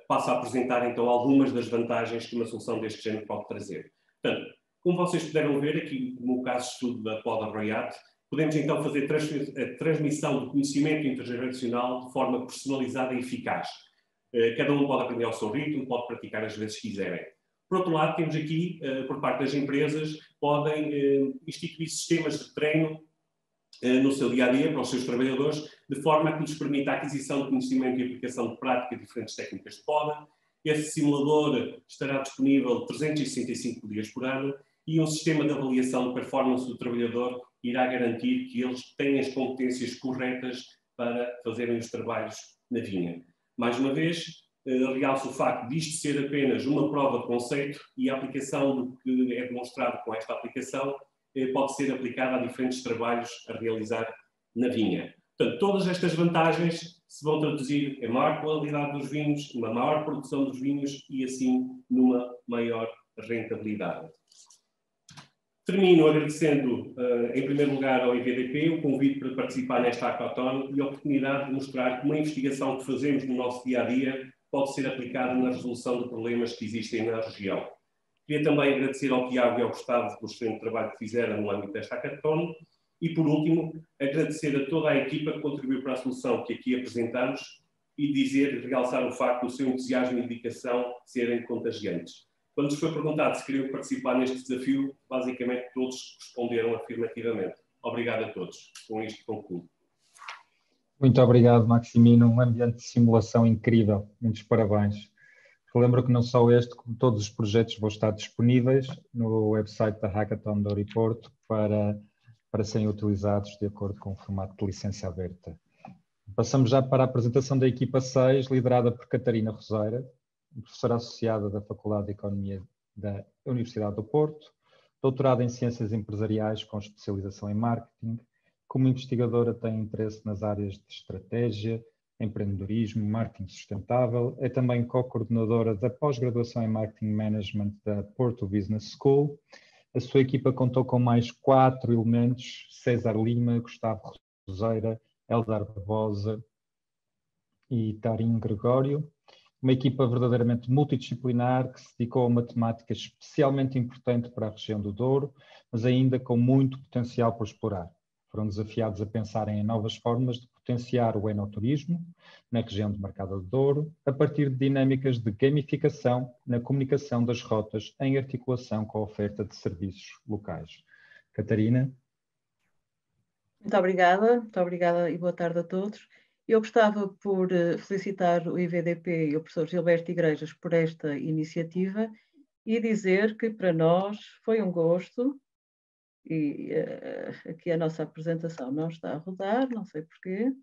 passo a apresentar então algumas das vantagens que uma solução deste género pode trazer. Portanto, como vocês puderam ver aqui no caso de estudo da poda royat, podemos então fazer a transmissão do conhecimento intergeracional de forma personalizada e eficaz. Cada um pode aprender ao seu ritmo, pode praticar as vezes que quiserem. Por Por outro lado, temos aqui, por parte das empresas, podem instituir sistemas de treino no seu dia-a-dia para os seus trabalhadores, de forma a que lhes permita a aquisição de conhecimento e aplicação de prática de diferentes técnicas de poda. Esse simulador estará disponível 365 dias por ano e um sistema de avaliação de performance do trabalhador irá garantir que eles têm as competências corretas para fazerem os trabalhos na vinha. Mais uma vez, realço o facto de isto ser apenas uma prova de conceito e a aplicação do que é demonstrado com esta aplicação pode ser aplicada a diferentes trabalhos a realizar na vinha. Portanto, todas estas vantagens se vão traduzir em maior qualidade dos vinhos, uma maior produção dos vinhos e, assim, numa maior rentabilidade. Termino agradecendo, em primeiro lugar, ao IVDP o convite para participar nesta hackathon e a oportunidade de mostrar que uma investigação que fazemos no nosso dia-a-dia pode ser aplicada na resolução de problemas que existem na região. Queria também agradecer ao Tiago e ao Gustavo pelo excelente trabalho que fizeram no âmbito desta hackathon e, por último, agradecer a toda a equipa que contribuiu para a solução que aqui apresentamos e realçar o facto do seu entusiasmo e dedicação serem contagiantes. Quando nos foi perguntado se queriam participar neste desafio, basicamente todos responderam afirmativamente. Obrigado a todos. Com isto concluo. Muito obrigado, Maximino. Um ambiente de simulação incrível. Muitos parabéns. Relembro que não só este, como todos os projetos vão estar disponíveis no website da Hackathon do Ouriporto para serem utilizados de acordo com o formato de licença aberta. Passamos já para a apresentação da equipa 6, liderada por Catarina Roseira, professora associada da Faculdade de Economia da Universidade do Porto, doutorada em Ciências Empresariais com especialização em Marketing. Como investigadora tem interesse nas áreas de estratégia, empreendedorismo, marketing sustentável. É também co-coordenadora da pós-graduação em Marketing Management da Porto Business School. A sua equipa contou com mais 4 elementos: César Lima, Gustavo Roseira, Eldar Barbosa e Tarim Gregório. Uma equipa verdadeiramente multidisciplinar que se dedicou a uma temática especialmente importante para a região do Douro, mas ainda com muito potencial por explorar. Foram desafiados a pensarem em novas formas de potenciar o enoturismo na região de Marcada do Douro, a partir de dinâmicas de gamificação na comunicação das rotas em articulação com a oferta de serviços locais. Catarina? Muito obrigada e boa tarde a todos. Eu gostava por felicitar o IVDP e o professor Gilberto Igrejas por esta iniciativa e dizer que para nós foi um gosto, e aqui a nossa apresentação não está a rodar, não sei porquê,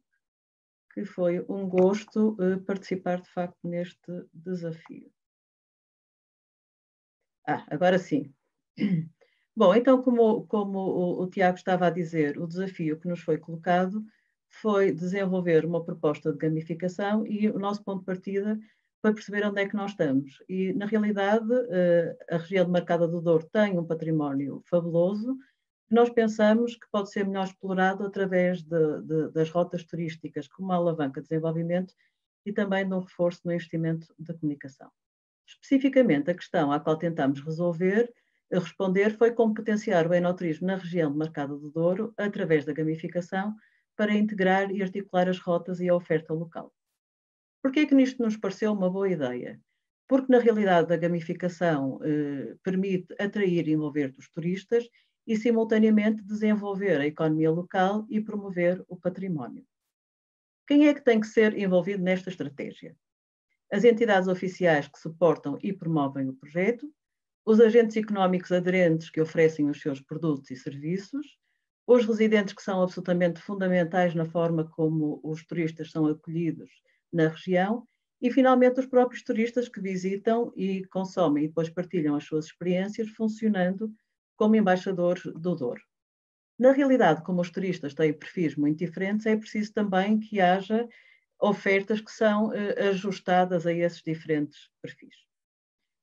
que foi um gosto participar de facto neste desafio. Agora sim. Bom, então como o Tiago estava a dizer, o desafio que nos foi colocado foi desenvolver uma proposta de gamificação e o nosso ponto de partida foi perceber onde é que nós estamos. E, na realidade, a região de Marcada do Douro tem um património fabuloso que nós pensamos que pode ser melhor explorado através das rotas turísticas como uma alavanca de desenvolvimento e também de um reforço no investimento da comunicação. Especificamente, a questão à qual tentamos responder foi como potenciar o enoturismo na região de Marcada do Douro através da gamificação para integrar e articular as rotas e a oferta local. Porquê é que nisto nos pareceu uma boa ideia? Porque, na realidade, a gamificação permite atrair e envolver os turistas e, simultaneamente, desenvolver a economia local e promover o património. Quem é que tem que ser envolvido nesta estratégia? As entidades oficiais que suportam e promovem o projeto, os agentes económicos aderentes que oferecem os seus produtos e serviços, os residentes que são absolutamente fundamentais na forma como os turistas são acolhidos na região e, finalmente, os próprios turistas que visitam e consomem e depois partilham as suas experiências funcionando como embaixadores do Douro. Na realidade, como os turistas têm perfis muito diferentes, é preciso também que haja ofertas que são ajustadas a esses diferentes perfis.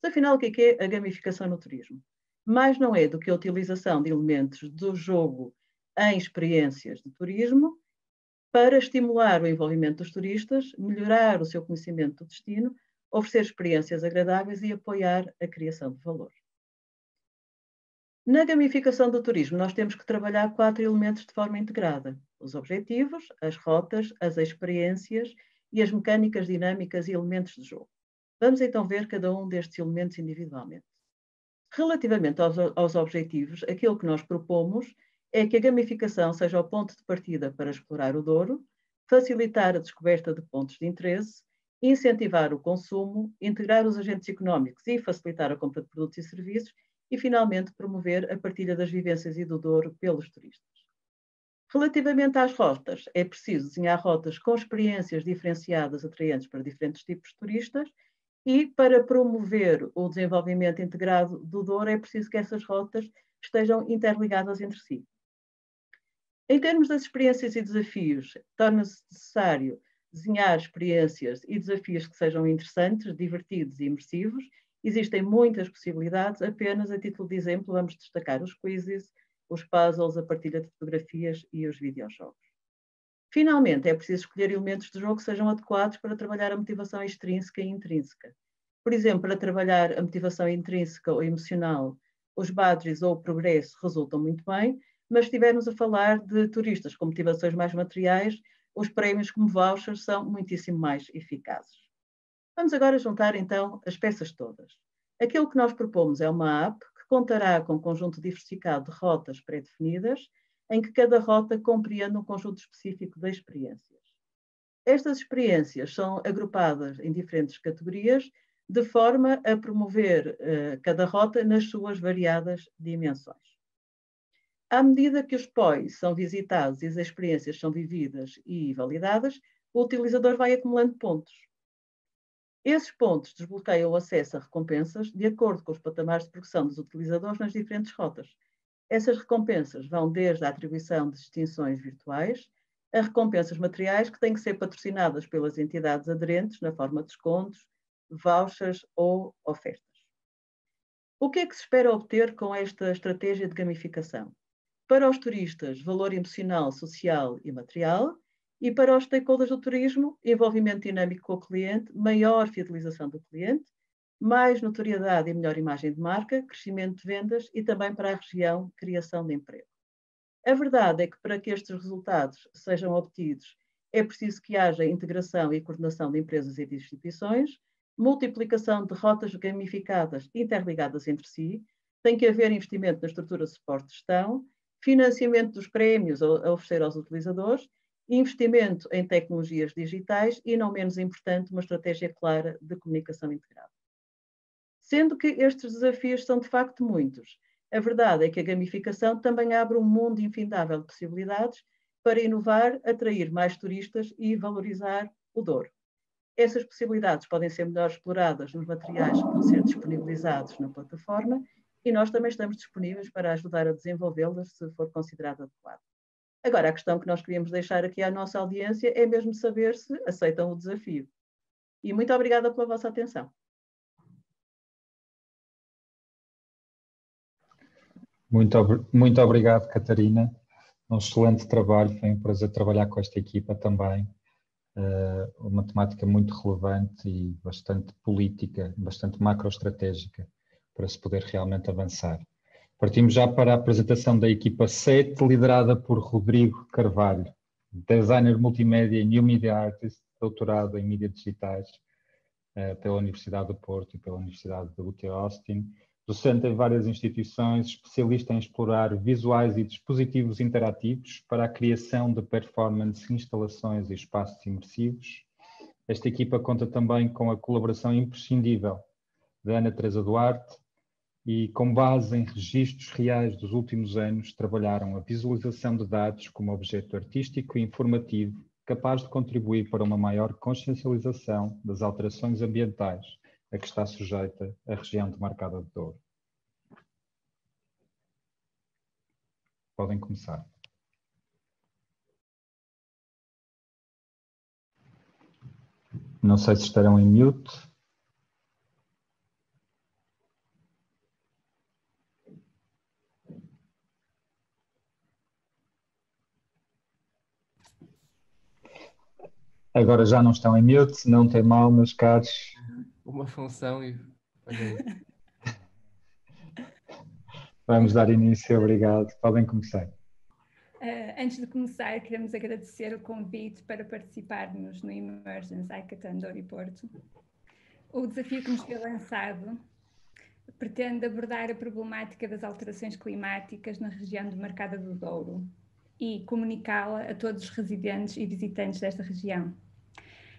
Mas, afinal, o que é a gamificação no turismo? Mais não é do que a utilização de elementos do jogo em experiências de turismo para estimular o envolvimento dos turistas, melhorar o seu conhecimento do destino, oferecer experiências agradáveis e apoiar a criação de valor. Na gamificação do turismo, nós temos que trabalhar 4 elementos de forma integrada: os objetivos, as rotas, as experiências e as mecânicas dinâmicas e elementos de jogo. Vamos então ver cada um destes elementos individualmente. Relativamente aos objetivos, aquilo que nós propomos é que a gamificação seja o ponto de partida para explorar o Douro, facilitar a descoberta de pontos de interesse, incentivar o consumo, integrar os agentes económicos e facilitar a compra de produtos e serviços e, finalmente, promover a partilha das vivências e do Douro pelos turistas. Relativamente às rotas, é preciso desenhar rotas com experiências diferenciadas atraentes para diferentes tipos de turistas e, para promover o desenvolvimento integrado do Douro, é preciso que essas rotas estejam interligadas entre si. Em termos das experiências e desafios, torna-se necessário desenhar experiências e desafios que sejam interessantes, divertidos e imersivos. Existem muitas possibilidades, apenas a título de exemplo vamos destacar os quizzes, os puzzles, a partilha de fotografias e os videojogos. Finalmente, é preciso escolher elementos de jogo que sejam adequados para trabalhar a motivação extrínseca e intrínseca. Por exemplo, para trabalhar a motivação intrínseca ou emocional, os badges ou o progresso resultam muito bem, mas se estivermos a falar de turistas com motivações mais materiais, os prémios como vouchers são muitíssimo mais eficazes. Vamos agora juntar então as peças todas. Aquilo que nós propomos é uma app que contará com um conjunto diversificado de rotas pré-definidas, em que cada rota compreende um conjunto específico de experiências. Estas experiências são agrupadas em diferentes categorias, de forma a promover cada rota nas suas variadas dimensões. À medida que os POIs são visitados e as experiências são vividas e validadas, o utilizador vai acumulando pontos. Esses pontos desbloqueiam o acesso a recompensas de acordo com os patamares de progressão dos utilizadores nas diferentes rotas. Essas recompensas vão desde a atribuição de distinções virtuais a recompensas materiais que têm que ser patrocinadas pelas entidades aderentes na forma de descontos, vouchers ou ofertas. O que é que se espera obter com esta estratégia de gamificação? Para os turistas, valor emocional, social e material, e para os stakeholders do turismo, envolvimento dinâmico com o cliente, maior fidelização do cliente, mais notoriedade e melhor imagem de marca, crescimento de vendas e também para a região, criação de emprego. A verdade é que para que estes resultados sejam obtidos, é preciso que haja integração e coordenação de empresas e de instituições, multiplicação de rotas gamificadas interligadas entre si, tem que haver investimento na estrutura de suporte de gestão, financiamento dos prémios a oferecer aos utilizadores, investimento em tecnologias digitais e, não menos importante, uma estratégia clara de comunicação integrada. Sendo que estes desafios são de facto muitos, a verdade é que a gamificação também abre um mundo infindável de possibilidades para inovar, atrair mais turistas e valorizar o Douro. Essas possibilidades podem ser melhor exploradas nos materiais que vão ser disponibilizados na plataforma e nós também estamos disponíveis para ajudar a desenvolvê-las se for considerado adequado. Agora, a questão que nós queríamos deixar aqui à nossa audiência é mesmo saber se aceitam o desafio. E muito obrigada pela vossa atenção. Muito obrigado, Catarina. Um excelente trabalho, foi um prazer trabalhar com esta equipa também. Uma temática muito relevante e bastante política, bastante macroestratégica para se poder realmente avançar. Partimos já para a apresentação da equipa 7, liderada por Rodrigo Carvalho, designer multimédia e New Media Artist, doutorado em mídias digitais pela Universidade do Porto e pela Universidade de UT Austin, docente em várias instituições, especialista em explorar visuais e dispositivos interativos para a criação de performance, instalações e espaços imersivos. Esta equipa conta também com a colaboração imprescindível de Ana Teresa Duarte e, com base em registros reais dos últimos anos, trabalharam a visualização de dados como objeto artístico e informativo capaz de contribuir para uma maior consciencialização das alterações ambientais a que está sujeita a região demarcada de Douro. Podem começar. Não sei se estarão em mute. Agora já não estão em mute, não tem mal, meus caros. Uma função e... Vamos dar início, obrigado. Podem começar. Antes de começar, queremos agradecer o convite para participarmos no Emergence Hackathon Douro e Porto. O desafio que nos foi lançado pretende abordar a problemática das alterações climáticas na região demarcada do Douro e comunicá-la a todos os residentes e visitantes desta região.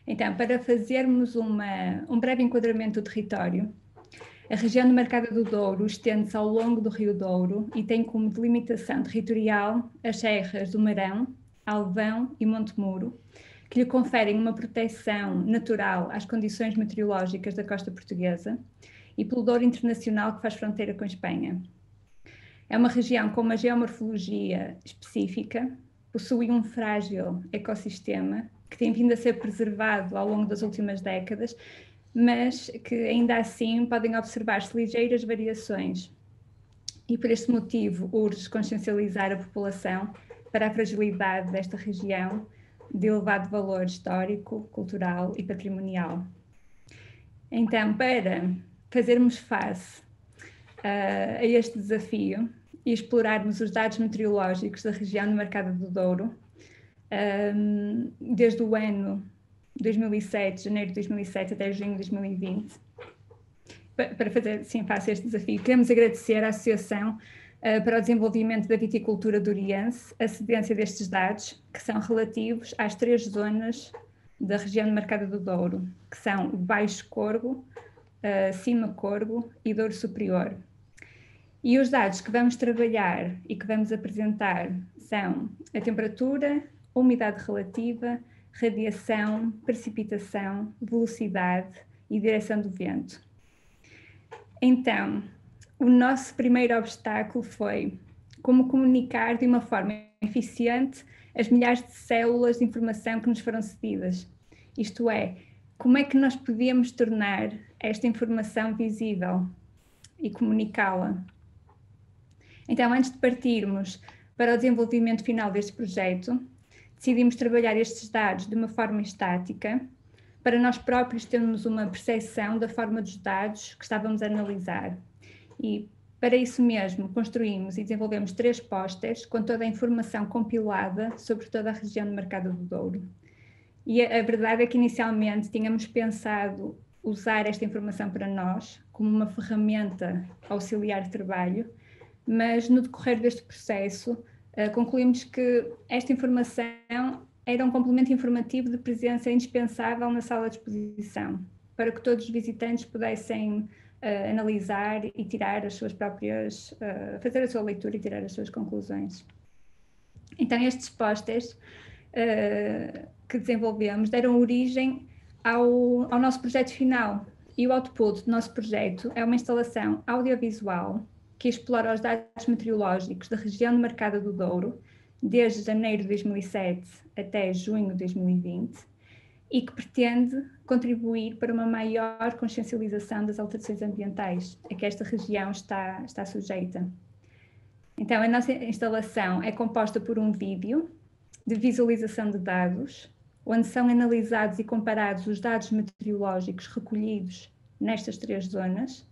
Então, para fazermos um breve enquadramento do território, a região demarcada do Douro estende-se ao longo do Rio Douro e tem como delimitação territorial as serras do Marão, Alvão e Monte Muro, que lhe conferem uma proteção natural às condições meteorológicas da costa portuguesa e pelo Douro Internacional que faz fronteira com a Espanha. É uma região com uma geomorfologia específica, possui um frágil ecossistema que tem vindo a ser preservado ao longo das últimas décadas, mas que ainda assim podem observar-se ligeiras variações. E por este motivo urge consciencializar a população para a fragilidade desta região de elevado valor histórico, cultural e patrimonial. Então, para fazermos face a este desafio e explorarmos os dados meteorológicos da região demarcada do Douro, desde o ano 2007, janeiro de 2007 até junho de 2020, para fazer sim face a este desafio, queremos agradecer à Associação para o Desenvolvimento da Viticultura Douriense a cedência destes dados, que são relativos às 3 zonas da região demarcada do Douro, que são o Baixo Corgo, Cima Corgo e Douro Superior. E os dados que vamos trabalhar e que vamos apresentar são a temperatura, a umidade relativa, radiação, precipitação, velocidade e direção do vento. Então, o nosso primeiro obstáculo foi como comunicar de uma forma eficiente as milhares de células de informação que nos foram cedidas. Isto é, como é que nós podíamos tornar esta informação visível e comunicá-la. Então, antes de partirmos para o desenvolvimento final deste projeto, decidimos trabalhar estes dados de uma forma estática, para nós próprios termos uma percepção da forma dos dados que estávamos a analisar. E para isso mesmo construímos e desenvolvemos 3 pósteres com toda a informação compilada sobre toda a região demarcada do Douro. E a verdade é que inicialmente tínhamos pensado usar esta informação para nós como uma ferramenta auxiliar de trabalho, mas no decorrer deste processo concluímos que esta informação era um complemento informativo de presença indispensável na sala de exposição, para que todos os visitantes pudessem analisar e tirar as suas próprias, fazer a sua leitura e tirar as suas conclusões. Então estes pósteres que desenvolvemos deram origem ao nosso projeto final, e o output do nosso projeto é uma instalação audiovisual que explora os dados meteorológicos da região demarcada do Douro, desde janeiro de 2007 até junho de 2020, e que pretende contribuir para uma maior consciencialização das alterações ambientais a que esta região está sujeita. Então, a nossa instalação é composta por um vídeo de visualização de dados, onde são analisados e comparados os dados meteorológicos recolhidos nestas 3 zonas,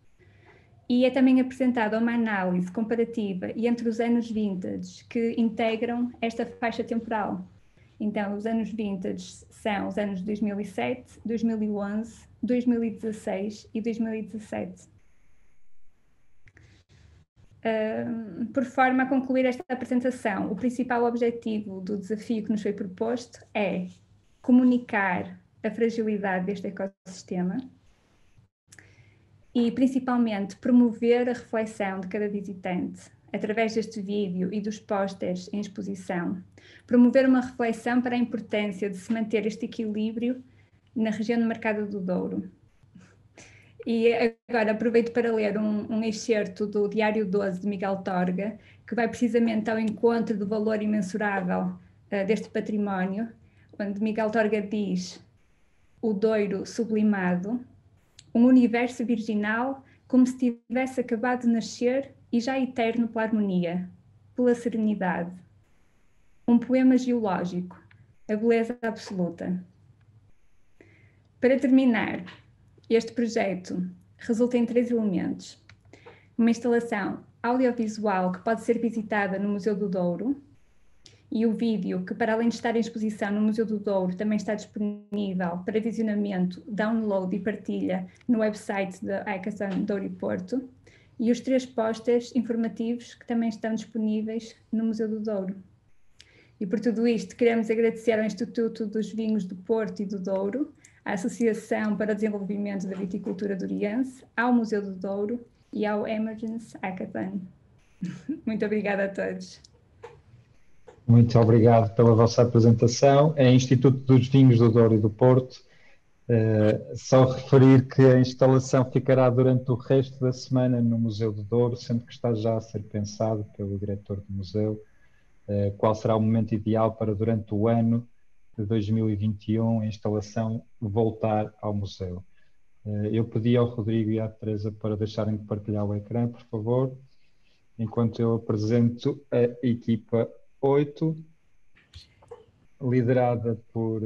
e é também apresentada uma análise comparativa entre os anos vintage que integram esta faixa temporal. Então, os anos vintage são os anos de 2007, 2011, 2016 e 2017. Por forma a concluir esta apresentação, o principal objetivo do desafio que nos foi proposto é comunicar a fragilidade deste ecossistema e, principalmente, promover a reflexão de cada visitante, através deste vídeo e dos pósteres em exposição, promover uma reflexão para a importância de se manter este equilíbrio na região demarcada do Douro. E agora aproveito para ler um excerto do Diário 12 de Miguel Torga, que vai precisamente ao encontro do valor imensurável deste património, onde Miguel Torga diz: o Douro sublimado, um universo virginal como se tivesse acabado de nascer e já eterno pela harmonia, pela serenidade. Um poema geológico, a beleza absoluta. Para terminar, este projeto resulta em 3 elementos. Uma instalação audiovisual que pode ser visitada no Museu do Douro e o vídeo, que para além de estar em exposição no Museu do Douro, também está disponível para visionamento, download e partilha no website da Hackathon Douro e Porto, e os 3 posters informativos que também estão disponíveis no Museu do Douro. E por tudo isto, queremos agradecer ao Instituto dos Vinhos do Porto e do Douro, à Associação para o Desenvolvimento da Viticultura Douriense, ao Museu do Douro e ao Emergence Hackathon. Muito obrigada a todos. Muito obrigado pela vossa apresentação. É Instituto dos Vinhos do Douro e do Porto. Só referir que a instalação ficará durante o resto da semana no Museu do Douro, sendo que está já a ser pensado pelo diretor do museu qual será o momento ideal para, durante o ano de 2021, a instalação voltar ao museu. Eu pedi ao Rodrigo e à Teresa para deixarem de partilhar o ecrã, por favor, enquanto eu apresento a equipa 8, liderada por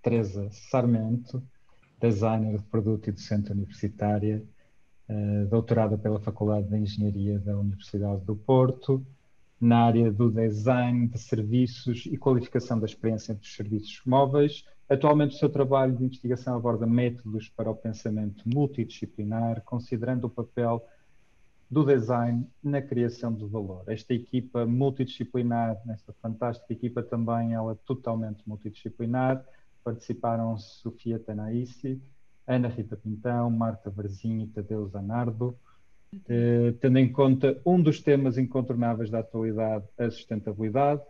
Teresa Sarmento, designer de produto e docente universitária, doutorada pela Faculdade de Engenharia da Universidade do Porto, na área do design de serviços e qualificação da experiência dos serviços móveis. Atualmente o seu trabalho de investigação aborda métodos para o pensamento multidisciplinar, considerando o papel do design na criação de valor. Esta equipa multidisciplinar, nesta fantástica equipa também, ela totalmente multidisciplinar, participaram Sofia Tanaísi, Ana Rita Pintão, Marta Varzinho e Tadeu Zanardo. Tendo em conta um dos temas incontornáveis da atualidade, a sustentabilidade,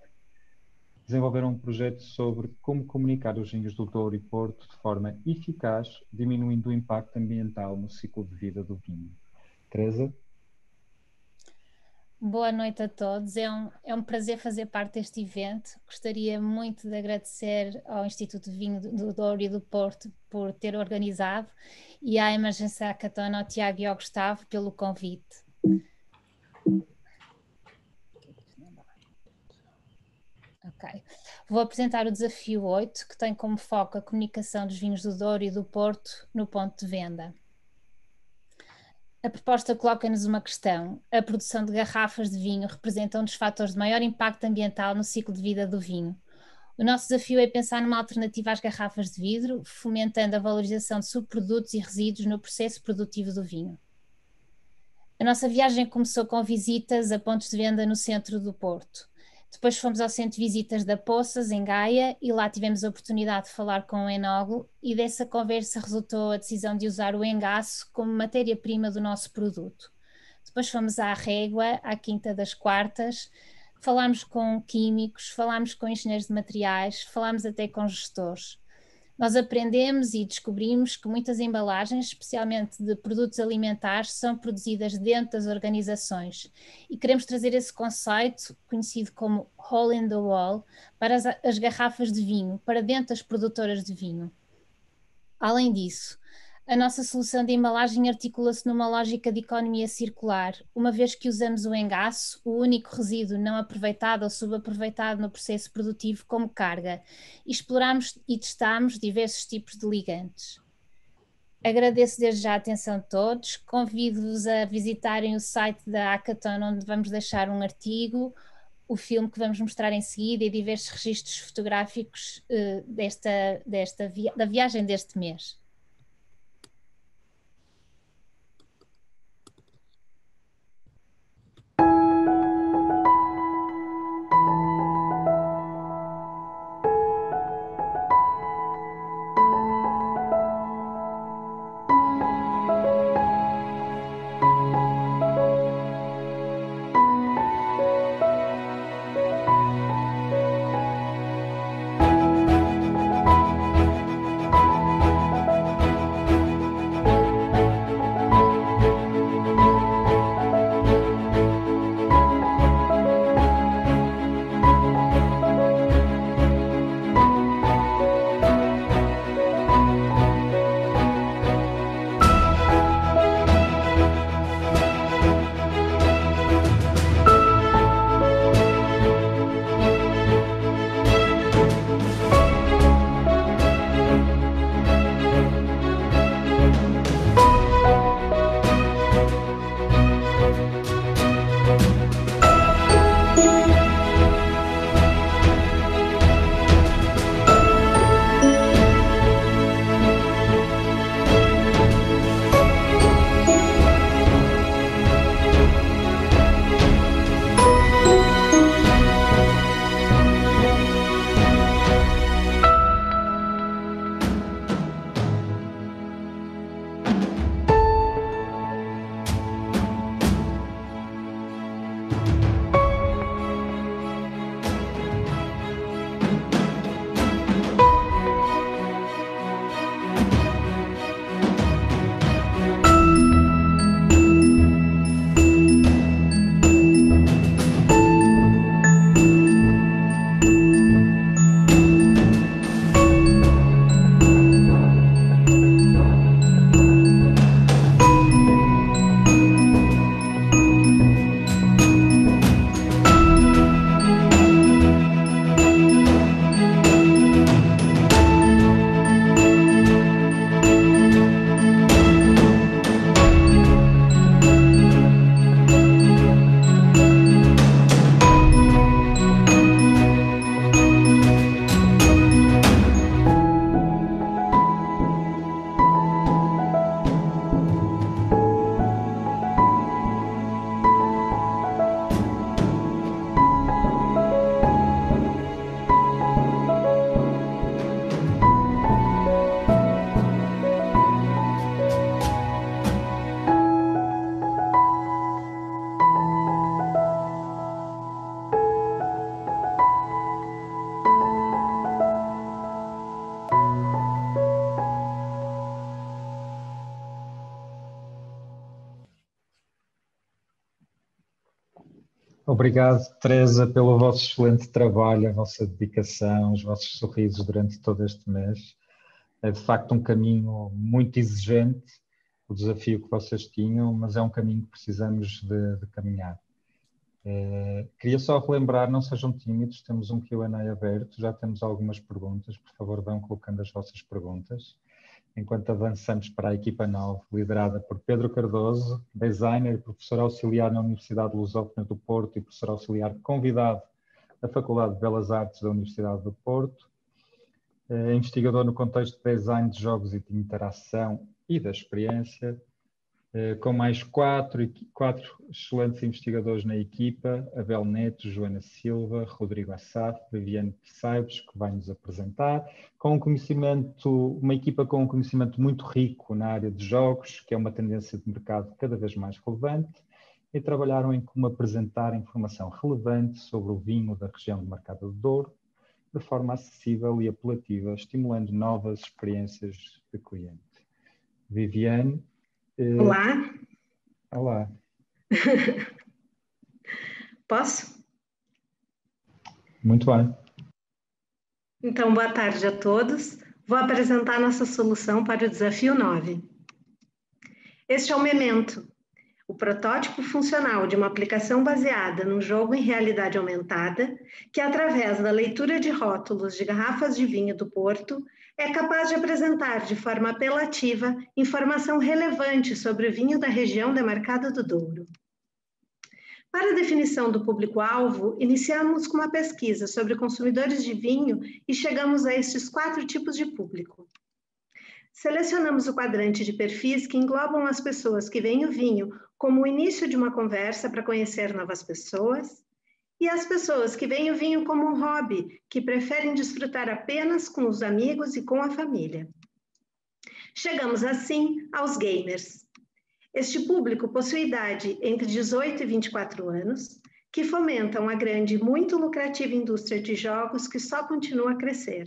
desenvolveram um projeto sobre como comunicar os vinhos do Douro e Porto de forma eficaz, diminuindo o impacto ambiental no ciclo de vida do vinho. Teresa? Boa noite a todos, é um prazer fazer parte deste evento. Gostaria muito de agradecer ao Instituto de Vinho do Douro e do Porto por ter organizado e à Emergence Hackathon, ao Tiago e ao Gustavo, pelo convite. Ok. Vou apresentar o desafio 8, que tem como foco a comunicação dos vinhos do Douro e do Porto no ponto de venda. A proposta coloca-nos uma questão. A produção de garrafas de vinho representa um dos fatores de maior impacto ambiental no ciclo de vida do vinho. O nosso desafio é pensar numa alternativa às garrafas de vidro, fomentando a valorização de subprodutos e resíduos no processo produtivo do vinho. A nossa viagem começou com visitas a pontos de venda no centro do Porto. Depois fomos ao centro de visitas da Poças, em Gaia, e lá tivemos a oportunidade de falar com o enólogo, e dessa conversa resultou a decisão de usar o engaço como matéria-prima do nosso produto. Depois fomos à Régua, à Quinta das Quartas, falámos com químicos, falámos com engenheiros de materiais, falámos até com gestores. Nós aprendemos e descobrimos que muitas embalagens, especialmente de produtos alimentares, são produzidas dentro das organizações e queremos trazer esse conceito, conhecido como hole in the wall, para as garrafas de vinho, para dentro das produtoras de vinho. Além disso, a nossa solução de embalagem articula-se numa lógica de economia circular, uma vez que usamos o engaço, o único resíduo não aproveitado ou subaproveitado no processo produtivo, como carga, e exploramos e testamos diversos tipos de ligantes. Agradeço desde já a atenção de todos, convido-vos a visitarem o site da Hackathon, onde vamos deixar um artigo, o filme que vamos mostrar em seguida e diversos registros fotográficos da viagem deste mês. Obrigado, Teresa, pelo vosso excelente trabalho, a vossa dedicação, os vossos sorrisos durante todo este mês. É de facto um caminho muito exigente, o desafio que vocês tinham, mas é um caminho que precisamos de caminhar. Queria só relembrar, não sejam tímidos, temos um Q&A aberto, já temos algumas perguntas, por favor vão colocando as vossas perguntas. Enquanto avançamos para a equipa 9, liderada por Pedro Cardoso, designer, professor auxiliar na Universidade Lusófona do Porto e professor auxiliar convidado da Faculdade de Belas Artes da Universidade do Porto, investigador no contexto de design de jogos e de interação e da experiência, com mais quatro excelentes investigadores na equipa, Abel Neto, Joana Silva, Rodrigo Assaf, Viviane Saibes, que vai nos apresentar, com uma equipa com um conhecimento muito rico na área de jogos, que é uma tendência de mercado cada vez mais relevante, e trabalharam em como apresentar informação relevante sobre o vinho da região do Mercado do Douro, de forma acessível e apelativa, estimulando novas experiências de cliente. Viviane. Olá. Olá. Posso? Muito bem. Então, boa tarde a todos. Vou apresentar nossa solução para o desafio 9. Este é o Memento, o protótipo funcional de uma aplicação baseada num jogo em realidade aumentada, que através da leitura de rótulos de garrafas de vinho do Porto, é capaz de apresentar de forma apelativa informação relevante sobre o vinho da região demarcada do Douro. Para a definição do público-alvo, iniciamos com uma pesquisa sobre consumidores de vinho e chegamos a estes 4 tipos de público. Selecionamos o quadrante de perfis que englobam as pessoas que veem o vinho como o início de uma conversa para conhecer novas pessoas, e as pessoas que veem o vinho como um hobby, que preferem desfrutar apenas com os amigos e com a família. Chegamos assim aos gamers. Este público possui idade entre 18 e 24 anos, que fomentam a grande e muito lucrativa indústria de jogos que só continua a crescer.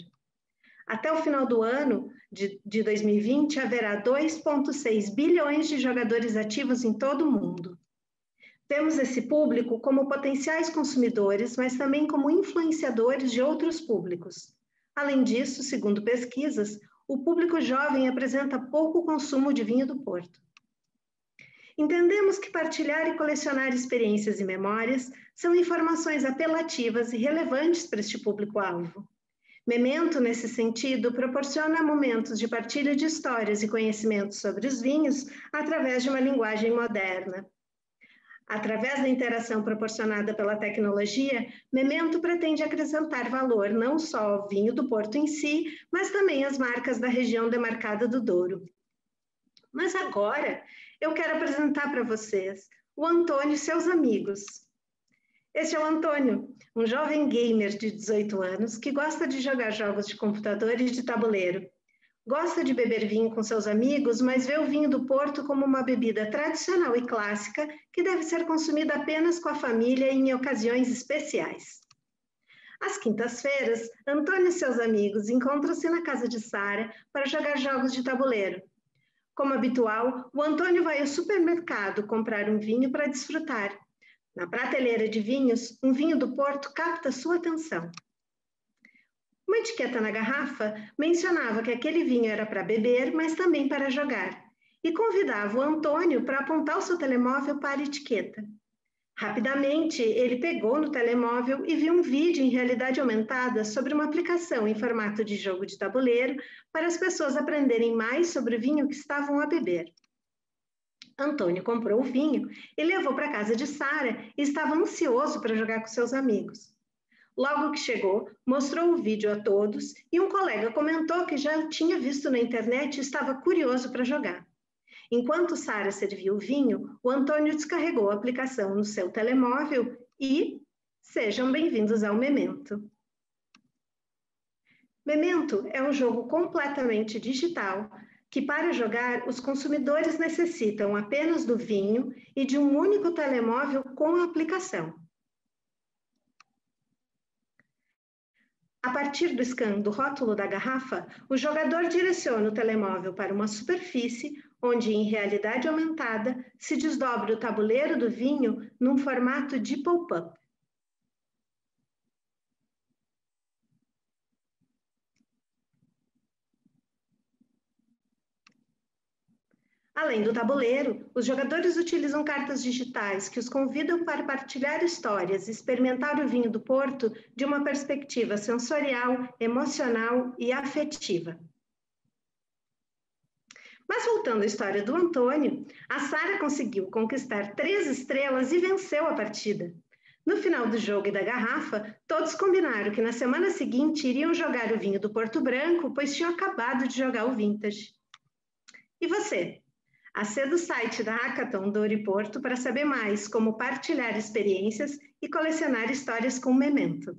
Até o final do ano de 2020, haverá 2,6 bilhões de jogadores ativos em todo o mundo. Vemos esse público como potenciais consumidores, mas também como influenciadores de outros públicos. Além disso, segundo pesquisas, o público jovem apresenta pouco consumo de vinho do Porto. Entendemos que partilhar e colecionar experiências e memórias são informações apelativas e relevantes para este público-alvo. Memento, nesse sentido, proporciona momentos de partilha de histórias e conhecimentos sobre os vinhos através de uma linguagem moderna. Através da interação proporcionada pela tecnologia, Memento pretende acrescentar valor não só ao vinho do Porto em si, mas também às marcas da região demarcada do Douro. Mas agora, eu quero apresentar para vocês o Antônio e seus amigos. Este é o Antônio, um jovem gamer de 18 anos que gosta de jogar jogos de computador e de tabuleiro. Gosta de beber vinho com seus amigos, mas vê o vinho do Porto como uma bebida tradicional e clássica que deve ser consumida apenas com a família e em ocasiões especiais. Às quintas-feiras, Antônio e seus amigos encontram-se na casa de Sara para jogar jogos de tabuleiro. Como habitual, o Antônio vai ao supermercado comprar um vinho para desfrutar. Na prateleira de vinhos, um vinho do Porto capta sua atenção. Uma etiqueta na garrafa mencionava que aquele vinho era para beber, mas também para jogar, e convidava o Antônio para apontar o seu telemóvel para a etiqueta. Rapidamente, ele pegou no telemóvel e viu um vídeo em realidade aumentada sobre uma aplicação em formato de jogo de tabuleiro para as pessoas aprenderem mais sobre o vinho que estavam a beber. Antônio comprou o vinho e levou para a casa de Sara e estava ansioso para jogar com seus amigos. Logo que chegou, mostrou o vídeo a todos e um colega comentou que já o tinha visto na internet e estava curioso para jogar. Enquanto Sara servia o vinho, o Antônio descarregou a aplicação no seu telemóvel e sejam bem-vindos ao Memento. Memento é um jogo completamente digital que, para jogar, os consumidores necessitam apenas do vinho e de um único telemóvel com a aplicação. A partir do scan do rótulo da garrafa, o jogador direciona o telemóvel para uma superfície onde, em realidade aumentada, se desdobra o tabuleiro do vinho num formato de pop-up. Além do tabuleiro, os jogadores utilizam cartas digitais que os convidam para partilhar histórias e experimentar o vinho do Porto de uma perspectiva sensorial, emocional e afetiva. Mas voltando à história do Antônio, a Sara conseguiu conquistar 3 estrelas e venceu a partida. No final do jogo e da garrafa, todos combinaram que na semana seguinte iriam jogar o vinho do Porto Branco, pois tinham acabado de jogar o Vintage. E você? Acesse o site da Hackathon do Ouriporto para saber mais como partilhar experiências e colecionar histórias com Memento.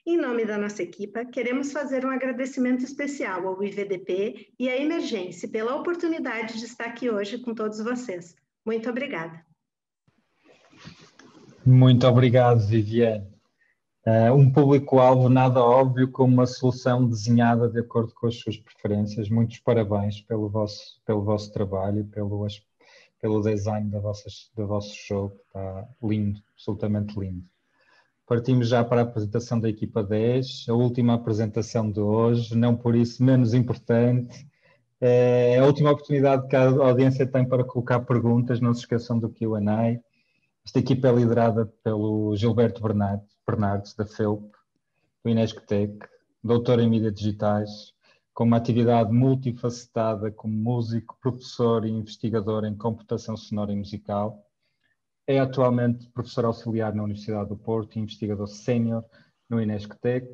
Em nome da nossa equipa, queremos fazer um agradecimento especial ao IVDP e à Emergência pela oportunidade de estar aqui hoje com todos vocês. Muito obrigada. Muito obrigado, Viviane. Um público-alvo nada óbvio, com uma solução desenhada de acordo com as suas preferências. Muitos parabéns pelo vosso trabalho, pelo design do vosso jogo. Está lindo, absolutamente lindo. Partimos já para a apresentação da equipa 10, a última apresentação de hoje, não por isso menos importante. É a última oportunidade que a audiência tem para colocar perguntas, não se esqueçam do Q&A. Esta equipa é liderada pelo Gilberto Bernardes, da FEUP, do Inesctec, doutor em mídias digitais, com uma atividade multifacetada como músico, professor e investigador em computação sonora e musical. É atualmente professor auxiliar na Universidade do Porto e investigador sénior no Inesctec.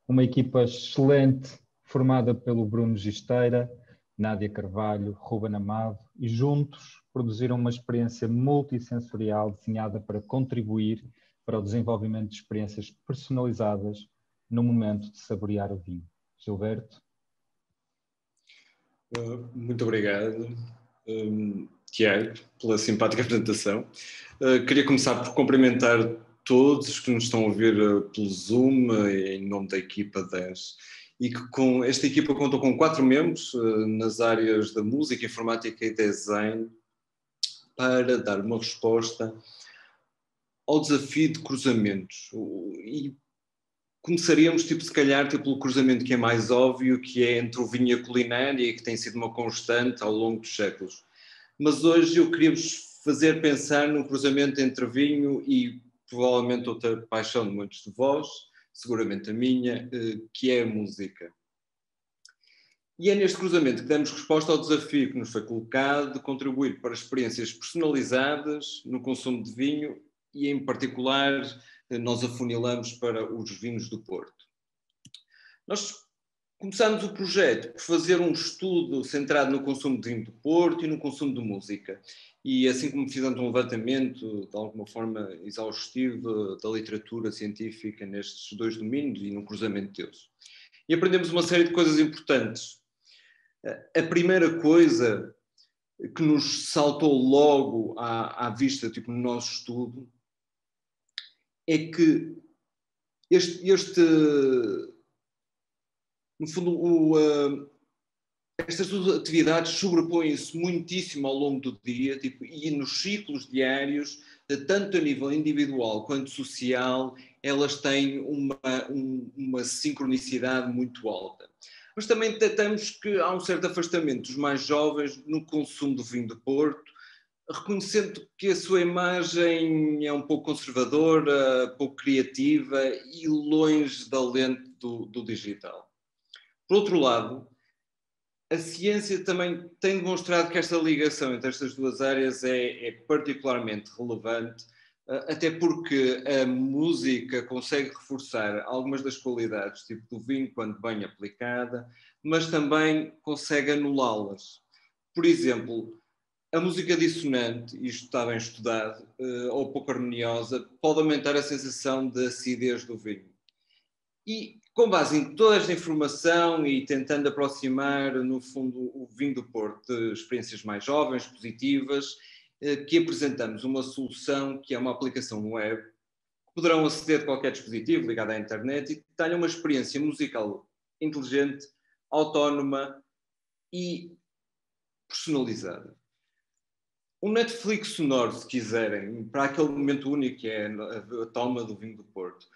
Uma equipa excelente, formada pelo Bruno Gisteira, Nádia Carvalho, Ruben Amado, e juntos produziram uma experiência multissensorial desenhada para contribuir para o desenvolvimento de experiências personalizadas no momento de saborear o vinho. Gilberto? Muito obrigado, Tiago, pela simpática apresentação. Queria começar por cumprimentar todos que nos estão a ouvir pelo Zoom, em nome da equipa 10, e que esta equipa contou com 4 membros nas áreas da música, informática e design, para dar uma resposta ao desafio de cruzamentos. E começaríamos, se calhar, pelo cruzamento que é mais óbvio, que é entre o vinho e a culinária, e que tem sido uma constante ao longo dos séculos. Mas hoje eu queria vos fazer pensar num cruzamento entre vinho e, provavelmente, outra paixão de muitos de vós, seguramente a minha, que é a música. E é neste cruzamento que damos resposta ao desafio que nos foi colocado de contribuir para experiências personalizadas no consumo de vinho e, em particular, nós afunilamos para os vinhos do Porto. Nós começámos o projeto por fazer um estudo centrado no consumo de vinho do Porto e no consumo de música. E assim como fizemos um levantamento, de alguma forma exaustivo, da literatura científica nestes 2 domínios e no cruzamento deles. E aprendemos uma série de coisas importantes. A primeira coisa que nos saltou logo à vista, no nosso estudo, é que no fundo, estas 2 atividades sobrepõem-se muitíssimo ao longo do dia, e nos ciclos diários, tanto a nível individual quanto social, elas têm uma sincronicidade muito alta. Mas também detectamos que há um certo afastamento dos mais jovens no consumo do vinho do Porto, reconhecendo que a sua imagem é um pouco conservadora, pouco criativa e longe da lente do digital. Por outro lado, a ciência também tem demonstrado que esta ligação entre estas 2 áreas é particularmente relevante, até porque a música consegue reforçar algumas das qualidades do vinho quando bem aplicada, mas também consegue anulá-las. Por exemplo, a música dissonante, isto está bem estudado, ou pouco harmoniosa, pode aumentar a sensação de acidez do vinho. E, com base em toda esta informação e tentando aproximar, no fundo, o vinho do Porto de experiências mais jovens, positivas, que apresentamos uma solução que é uma aplicação web que Poderão aceder a qualquer dispositivo ligado à internet e tenham uma experiência musical inteligente, autónoma e personalizada. Um Netflix sonoro, se quiserem, para aquele momento único que é a toma do vinho do Porto.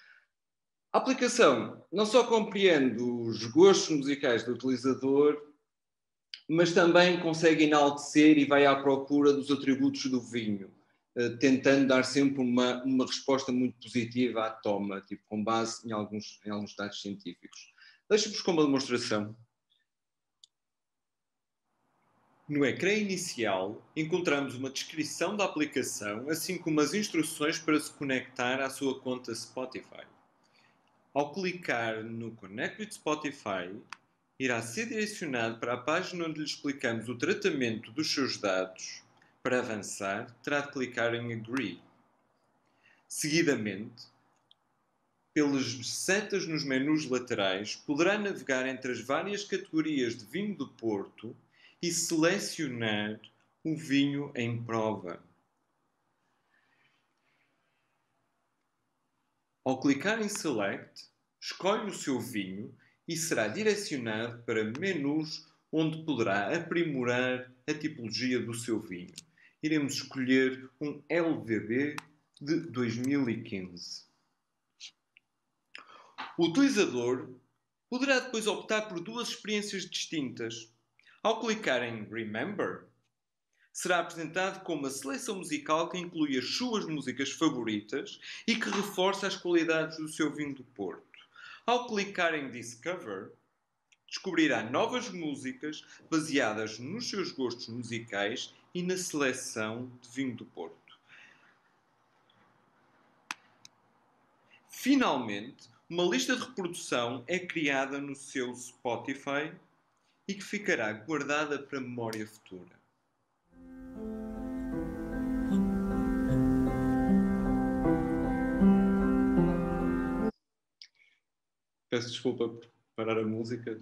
A aplicação não só compreende os gostos musicais do utilizador, mas também consegue enaltecer e vai à procura dos atributos do vinho, tentando dar sempre uma resposta muito positiva à toma, tipo, com base em alguns dados científicos. Deixo-vos com uma demonstração. No ecrã inicial, encontramos uma descrição da aplicação, assim como as instruções para se conectar à sua conta Spotify. Ao clicar no Connect with Spotify, irá ser direcionado para a página onde lhe explicamos o tratamento dos seus dados. Para avançar, terá de clicar em Agree. Seguidamente, pelas setas nos menus laterais, poderá navegar entre as várias categorias de vinho do Porto e selecionar o vinho em prova. Ao clicar em Select, escolhe o seu vinho e será direcionado para menus onde poderá aprimorar a tipologia do seu vinho. Iremos escolher um LVB de 2015. O utilizador poderá depois optar por duas experiências distintas. Ao clicar em Remember, será apresentado com uma seleção musical que inclui as suas músicas favoritas e que reforça as qualidades do seu vinho do Porto. Ao clicar em Discover, descobrirá novas músicas baseadas nos seus gostos musicais e na seleção de vinho do Porto. Finalmente, uma lista de reprodução é criada no seu Spotify e que ficará guardada para memória futura. Peço desculpa por parar a música,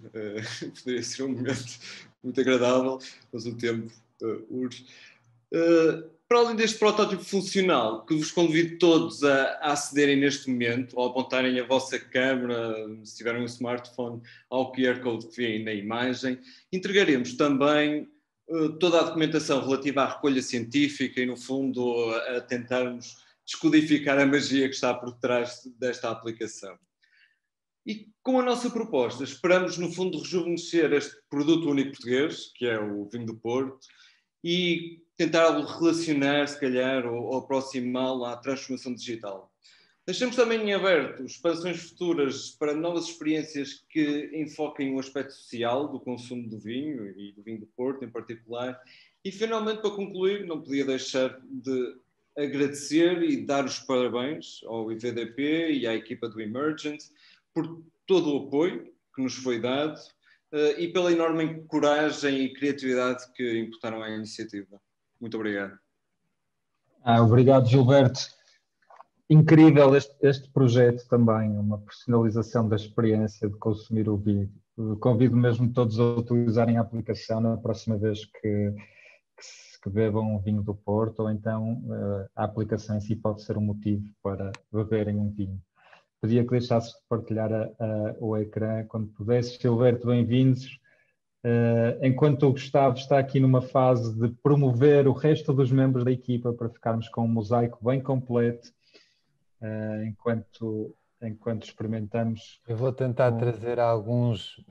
poderia ser um momento muito agradável, mas o tempo urge. Para além deste protótipo funcional, que vos convido todos a acederem neste momento, ao apontarem a vossa câmera, se tiverem um smartphone, ao QR Code que vêem na imagem, entregaremos também toda a documentação relativa à recolha científica e, no fundo, a tentarmos descodificar a magia que está por trás desta aplicação. E com a nossa proposta, esperamos, no fundo, rejuvenescer este produto único português, que é o vinho do Porto, e tentar relacionar, se calhar, ou aproximá-lo à transformação digital. Deixamos também em aberto expansões futuras para novas experiências que enfoquem o aspecto social do consumo do vinho e do vinho do Porto, em particular. E, finalmente, para concluir, não podia deixar de agradecer e dar os parabéns ao IVDP e à equipa do Emergent por todo o apoio que nos foi dado e pela enorme coragem e criatividade que imputaram à iniciativa. Muito obrigado. Obrigado, Gilberto. Incrível este projeto também, uma personalização da experiência de consumir o vinho. Convido mesmo todos a utilizarem a aplicação na próxima vez que bebam um vinho do Porto, ou então a aplicação em si pode ser um motivo para beberem um vinho. Pedia que deixasses de partilhar o ecrã quando pudesses. Gilberto, bem-vindos. Enquanto o Gustavo está aqui numa fase de promover o resto dos membros da equipa para ficarmos com um mosaico bem completo, enquanto experimentamos. Eu vou tentar trazer alguns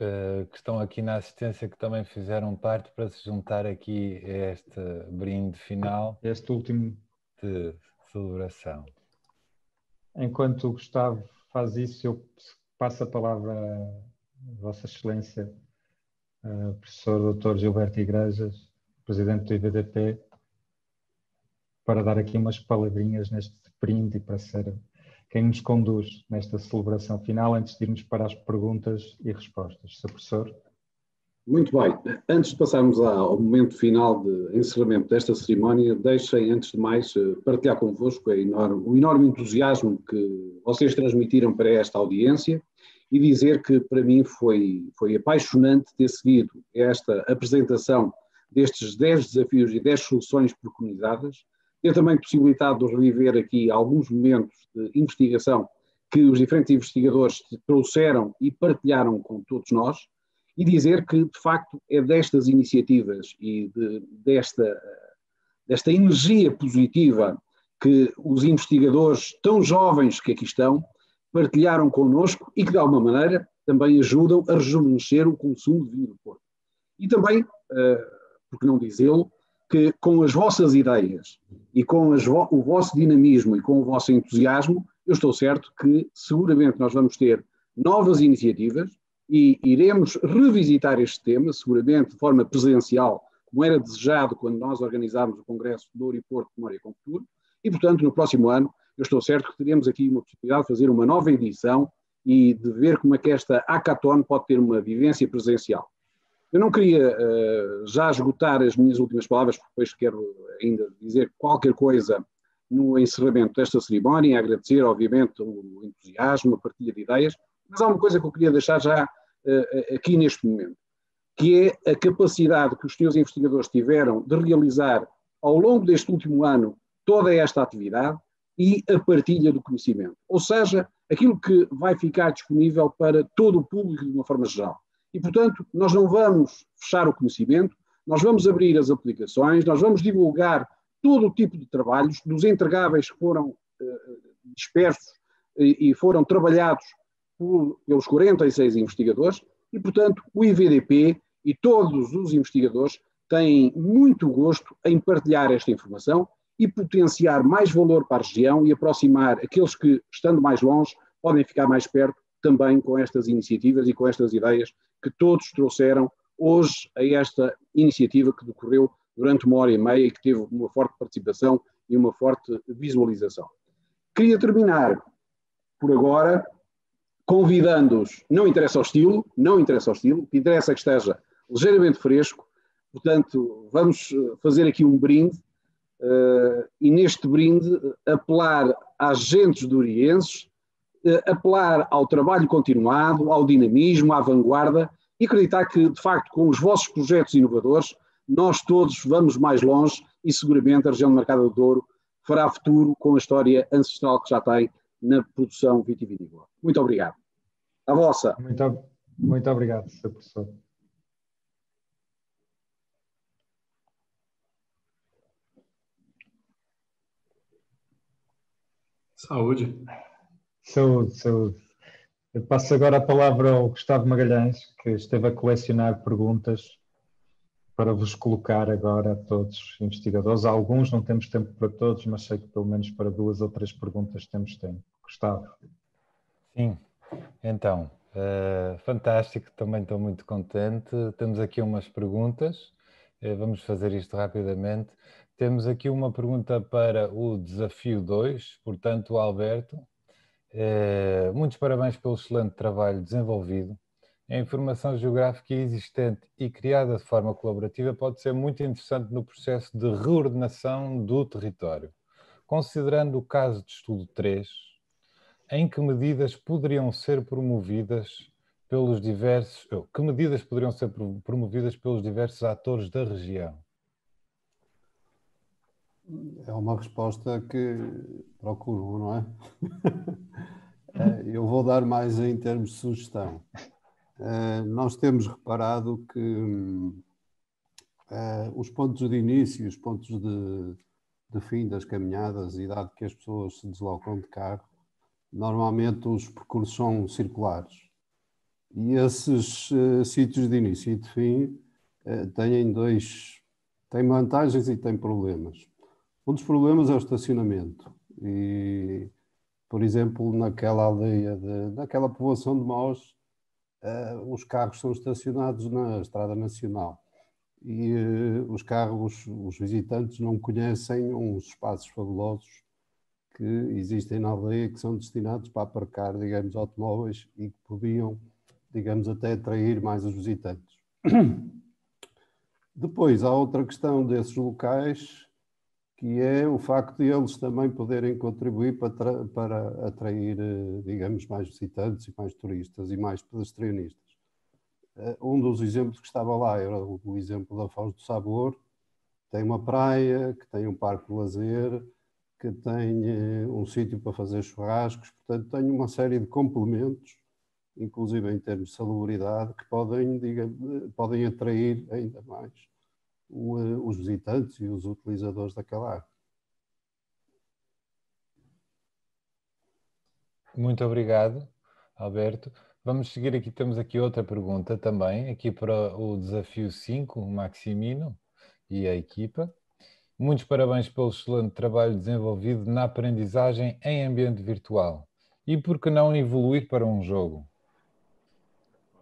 que estão aqui na assistência que também fizeram parte para se juntar aqui a este brinde final. Este último de celebração. Enquanto o Gustavo faz isso, eu passo a palavra à Vossa Excelência, professor Dr. Gilberto Igrejas, presidente do IVDP, para dar aqui umas palavrinhas neste brinde e para ser quem nos conduz nesta celebração final, antes de irmos para as perguntas e respostas. Sr. Professor. Muito bem. Antes de passarmos ao momento final de encerramento desta cerimónia, deixem, antes de mais, partilhar convosco o enorme entusiasmo que vocês transmitiram para esta audiência e dizer que, para mim, foi apaixonante ter seguido esta apresentação destes 10 desafios e 10 soluções preconizadas ter também possibilitado de reviver aqui alguns momentos de investigação que os diferentes investigadores trouxeram e partilharam com todos nós, e dizer que, de facto, é destas iniciativas e desta energia positiva que os investigadores tão jovens que aqui estão partilharam connosco e que, de alguma maneira, também ajudam a rejuvenescer o consumo de vinho do Porto. E também, por que não dizê-lo, que com as vossas ideias e com o vosso dinamismo e com o vosso entusiasmo, eu estou certo que seguramente nós vamos ter novas iniciativas e iremos revisitar este tema, seguramente de forma presencial, como era desejado quando nós organizámos o Congresso de Douro e Porto de Memória com Futuro, e, portanto, no próximo ano, eu estou certo que teremos aqui uma possibilidade de fazer uma nova edição e de ver como é que esta hackathon pode ter uma vivência presencial. Eu não queria já esgotar as minhas últimas palavras, porque depois quero ainda dizer qualquer coisa no encerramento desta cerimónia, e agradecer, obviamente, o entusiasmo, a partilha de ideias, mas há uma coisa que eu queria deixar já aqui neste momento, que é a capacidade que os senhores investigadores tiveram de realizar ao longo deste último ano toda esta atividade e a partilha do conhecimento. Ou seja, aquilo que vai ficar disponível para todo o público de uma forma geral. E, portanto, nós não vamos fechar o conhecimento, nós vamos abrir as aplicações, nós vamos divulgar todo o tipo de trabalhos, dos entregáveis que foram dispersos e foram trabalhados pelos 46 investigadores, e, portanto, o IVDP e todos os investigadores têm muito gosto em partilhar esta informação e potenciar mais valor para a região e aproximar aqueles que, estando mais longe, podem ficar mais perto também com estas iniciativas e com estas ideias que todos trouxeram hoje a esta iniciativa que decorreu durante 1h30 e que teve uma forte participação e uma forte visualização. Queria terminar por agora convidando-os, não interessa o estilo, o que interessa é que esteja ligeiramente fresco, portanto vamos fazer aqui um brinde e neste brinde apelar às gentes dourienses, apelar ao trabalho continuado, ao dinamismo, à vanguarda e acreditar que, de facto, com os vossos projetos inovadores, nós todos vamos mais longe e seguramente a região de Marcada do Douro fará futuro com a história ancestral que já tem na produção vitivinícola. Muito obrigado. A vossa. Muito obrigado, Sr. Professor. Saúde. Saúde. Eu passo agora a palavra ao Gustavo Magalhães, que esteve a colecionar perguntas para vos colocar agora a todos os investigadores. Alguns não temos tempo para todos, mas sei que pelo menos para 2 ou 3 perguntas temos tempo. Gustavo. Sim, então, fantástico, também estou muito contente. Temos aqui umas perguntas, vamos fazer isto rapidamente. Temos aqui uma pergunta para o desafio 2, portanto, o Alberto. Muitos parabéns pelo excelente trabalho desenvolvido. A informação geográfica existente e criada de forma colaborativa pode ser muito interessante no processo de reordenação do território. Considerando o caso de estudo 3, em que medidas poderiam ser promovidas pelos diversos atores da região? É uma resposta que procuro, não é? Eu vou dar mais em termos de sugestão. Nós temos reparado que os pontos de início e os pontos de fim das caminhadas, e dado que as pessoas se deslocam de carro, normalmente os percursos são circulares. E esses sítios de início e de fim têm vantagens e têm problemas. Um dos problemas é o estacionamento. E, por exemplo, naquela aldeia, naquela povoação de Mós, os carros são estacionados na Estrada Nacional. E os visitantes não conhecem uns espaços fabulosos que existem na aldeia, que são destinados para aparcar, digamos, automóveis e que podiam, digamos, até atrair mais os visitantes. Depois, há outra questão desses locais, que é o facto de eles também poderem contribuir para atrair, digamos, mais visitantes e mais turistas e mais pedestrianistas. Um dos exemplos que estava lá era o exemplo da Foz do Sabor, tem uma praia, que tem um parque de lazer, que tem um sítio para fazer churrascos, portanto tem uma série de complementos, inclusive em termos de salubridade, que podem atrair ainda mais os visitantes e os utilizadores daquela área. Muito obrigado, Alberto. Vamos seguir aqui, temos aqui outra pergunta também, aqui para o desafio 5, o Maximino e a equipa. Muitos parabéns pelo excelente trabalho desenvolvido na aprendizagem em ambiente virtual. E por que não evoluir para um jogo?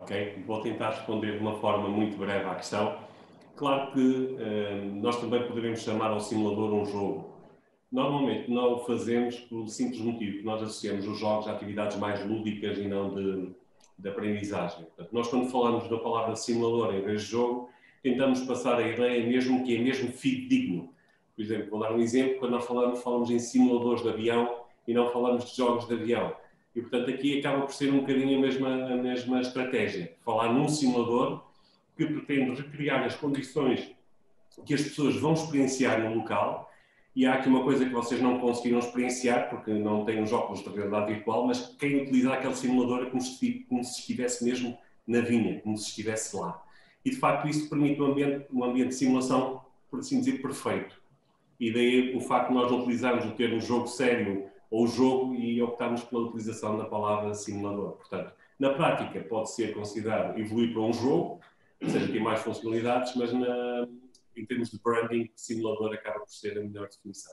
Ok, vou tentar responder de uma forma muito breve à questão. Claro que nós também poderíamos chamar ao simulador um jogo. Normalmente não o fazemos pelo simples motivo que nós associamos os jogos a atividades mais lúdicas e não de aprendizagem. Portanto, nós quando falamos da palavra simulador em vez de jogo, tentamos passar a ideia mesmo que é mesmo fidedigno. Por exemplo, vou dar um exemplo, quando nós falamos em simuladores de avião e não falamos de jogos de avião. E, portanto, aqui acaba por ser um bocadinho a mesma estratégia. Falar num simulador que pretende recriar as condições que as pessoas vão experienciar no local. E há aqui uma coisa que vocês não conseguiram experienciar, porque não têm os óculos de realidade virtual, mas quem utilizar aquele simulador é como se estivesse mesmo na vinha, como se estivesse lá. E, de facto, isso permite um ambiente de simulação, por assim dizer, perfeito. E daí o facto de nós não utilizarmos o termo jogo sério ou jogo e optarmos pela utilização da palavra simulador. Portanto, na prática pode ser considerado evoluir para um jogo, ou seja, tem mais funcionalidades, mas em termos de branding, simulador acaba por ser a melhor definição.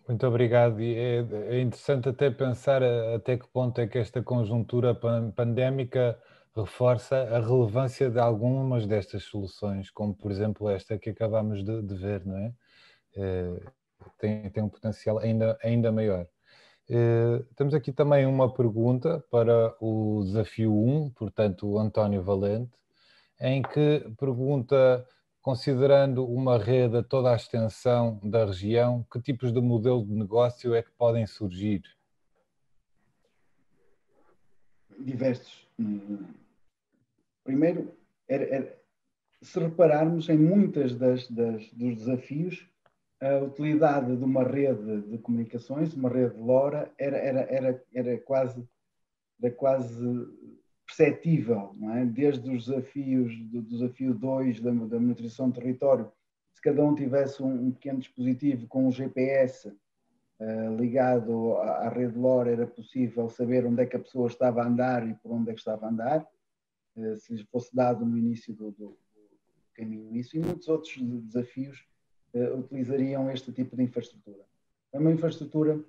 Muito obrigado. E é interessante até pensar até que ponto é que esta conjuntura pandémica reforça a relevância de algumas destas soluções, como por exemplo esta que acabamos de ver, não é? Tem um potencial ainda maior. Temos aqui também uma pergunta para o desafio 1, portanto o António Valente, em que pergunta, considerando uma rede a toda a extensão da região, que tipos de modelo de negócio é que podem surgir? Diversos. Primeiro, se repararmos em muitas dos desafios, a utilidade de uma rede de comunicações, uma rede de LoRa, era quase perceptível, não é? Desde os desafios, do desafio 2 da monitorização do território, se cada um tivesse um pequeno dispositivo com um GPS ligado à rede LoRa, era possível saber onde é que a pessoa estava a andar e por onde é que estava a andar, se lhe fosse dado no início do caminho isso, e muitos outros desafios utilizariam este tipo de infraestrutura. É uma infraestrutura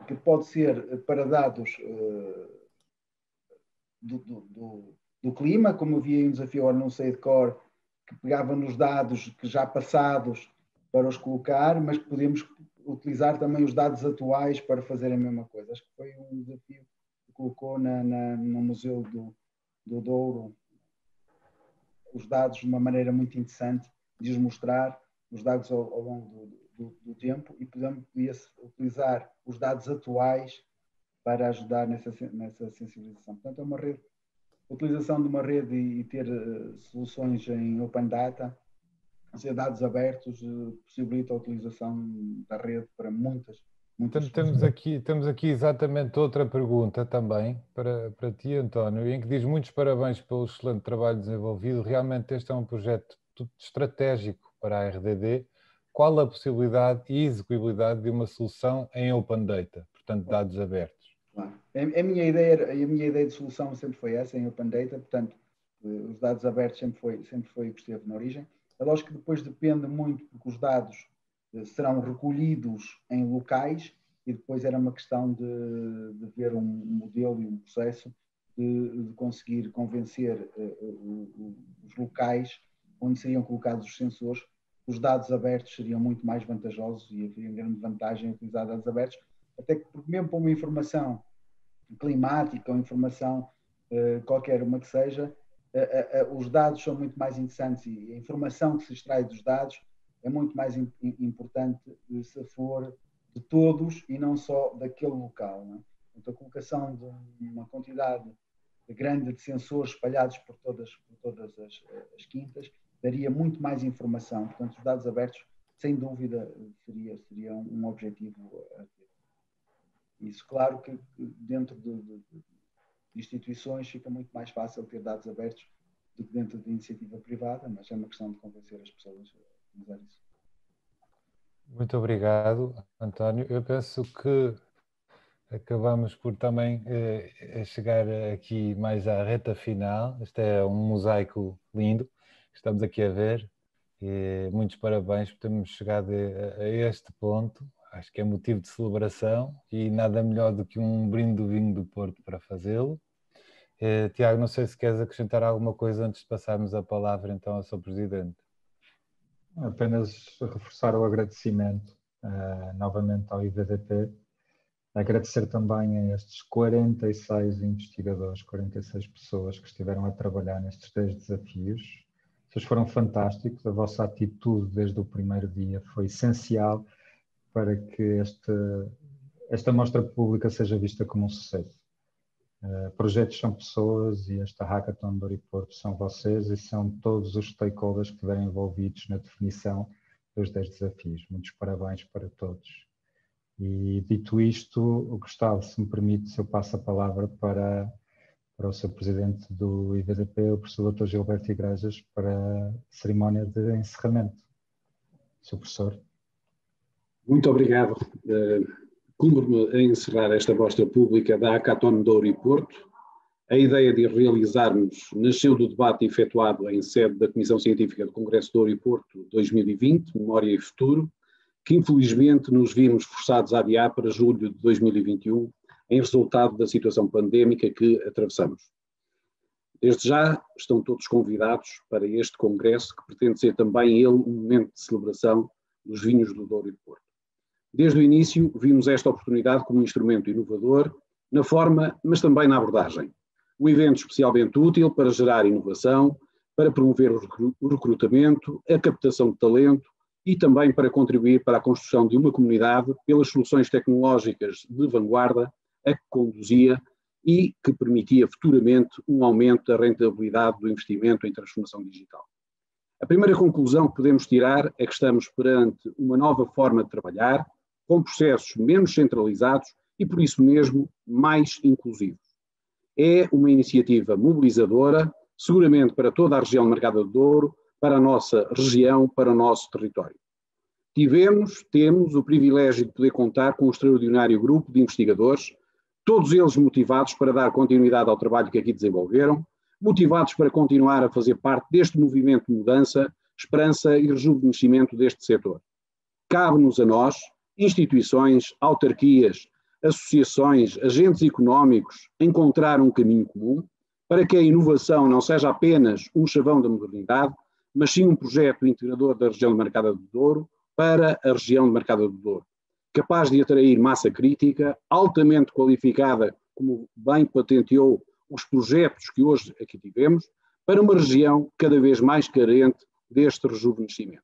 que pode ser para dados do clima, como havia um desafio ao não sei de cor, que pegava nos dados que já passados para os colocar, mas que podemos utilizar também os dados atuais para fazer a mesma coisa. Acho que foi um desafio que colocou no Museu do Douro os dados de uma maneira muito interessante, de os mostrar os dados ao longo do tempo, e podia-se utilizar os dados atuais para ajudar nessa sensibilização. Portanto, é uma rede, a utilização de uma rede e ter soluções em open data, ser dados abertos, possibilita a utilização da rede para muitas Temos aqui exatamente outra pergunta também para ti, António, em que diz: muitos parabéns pelo excelente trabalho desenvolvido. Realmente este é um projeto estratégico para a RDD. Qual a possibilidade e execuibilidade de uma solução em open data, portanto dados abertos? Claro. A minha ideia de solução sempre foi essa, em open data, portanto os dados abertos sempre foi o que esteve na origem. É lógico que depois depende muito, porque os dados serão recolhidos em locais e depois era uma questão de ver um modelo e um processo de conseguir convencer os locais onde seriam colocados os sensores. Os dados abertos seriam muito mais vantajosos e haveria grande vantagem em utilizar dados abertos, até que mesmo para uma informação climática ou informação qualquer uma que seja, os dados são muito mais interessantes e a informação que se extrai dos dados é muito mais importante se for de todos e não só daquele local. Não é? Então, a colocação de uma quantidade grande de sensores espalhados por todas as quintas daria muito mais informação. Portanto, os dados abertos, sem dúvida, seria um objetivo a ter. Isso, claro que dentro de instituições fica muito mais fácil ter dados abertos do que dentro de iniciativa privada, mas é uma questão de convencer as pessoas a usar isso. Muito obrigado, António. Eu penso que acabamos por também chegar aqui mais à reta final. Este é um mosaico lindo que estamos aqui a ver. E muitos parabéns por termos chegado a este ponto. Acho que é motivo de celebração e nada melhor do que um brinde do vinho do Porto para fazê-lo. Tiago, não sei se queres acrescentar alguma coisa antes de passarmos a palavra então ao Sr. Presidente. Apenas reforçar o agradecimento novamente ao IVDP, agradecer também a estes 46 investigadores, 46 pessoas que estiveram a trabalhar nestes 10 desafios. Vocês foram fantásticos, a vossa atitude desde o primeiro dia foi essencial para que esta mostra pública seja vista como um sucesso. Projetos são pessoas e esta Hackathon do Ouriporto são vocês e são todos os stakeholders que estiverem envolvidos na definição dos 10 desafios. Muitos parabéns para todos. E dito isto, o Gustavo, se me permite, eu passo a palavra para o Sr. Presidente do IVDP, o professor Dr. Gilberto Igrejas, para a cerimónia de encerramento. Sr. Professor. Muito obrigado. Cumpre-me a encerrar esta mostra pública da Hackathon do Ouriporto. A ideia de realizarmos nasceu do debate efetuado em sede da Comissão Científica do Congresso do Ouriporto 2020, Memória e Futuro, que infelizmente nos vimos forçados a adiar para julho de 2021, em resultado da situação pandémica que atravessamos. Desde já estão todos convidados para este congresso, que pretende ser também ele um momento de celebração dos vinhos do Douro e do Porto. Desde o início vimos esta oportunidade como um instrumento inovador, na forma, mas também na abordagem. Um evento especialmente útil para gerar inovação, para promover o recrutamento, a captação de talento e também para contribuir para a construção de uma comunidade pelas soluções tecnológicas de vanguarda a que conduzia e que permitia futuramente um aumento da rentabilidade do investimento em transformação digital. A primeira conclusão que podemos tirar é que estamos perante uma nova forma de trabalhar, com processos menos centralizados e, por isso mesmo, mais inclusivos. É uma iniciativa mobilizadora, seguramente para toda a região de Marcada do Douro, para a nossa região, para o nosso território. Temos o privilégio de poder contar com um extraordinário grupo de investigadores, todos eles motivados para dar continuidade ao trabalho que aqui desenvolveram, motivados para continuar a fazer parte deste movimento de mudança, esperança e rejuvenescimento deste setor. Cabe-nos a nós, instituições, autarquias, associações, agentes económicos, encontrar um caminho comum para que a inovação não seja apenas um chavão da modernidade, mas sim um projeto integrador da região de Marcada do Douro para a região de Marcada do Douro, capaz de atrair massa crítica, altamente qualificada, como bem patenteou os projetos que hoje aqui tivemos, para uma região cada vez mais carente deste rejuvenescimento.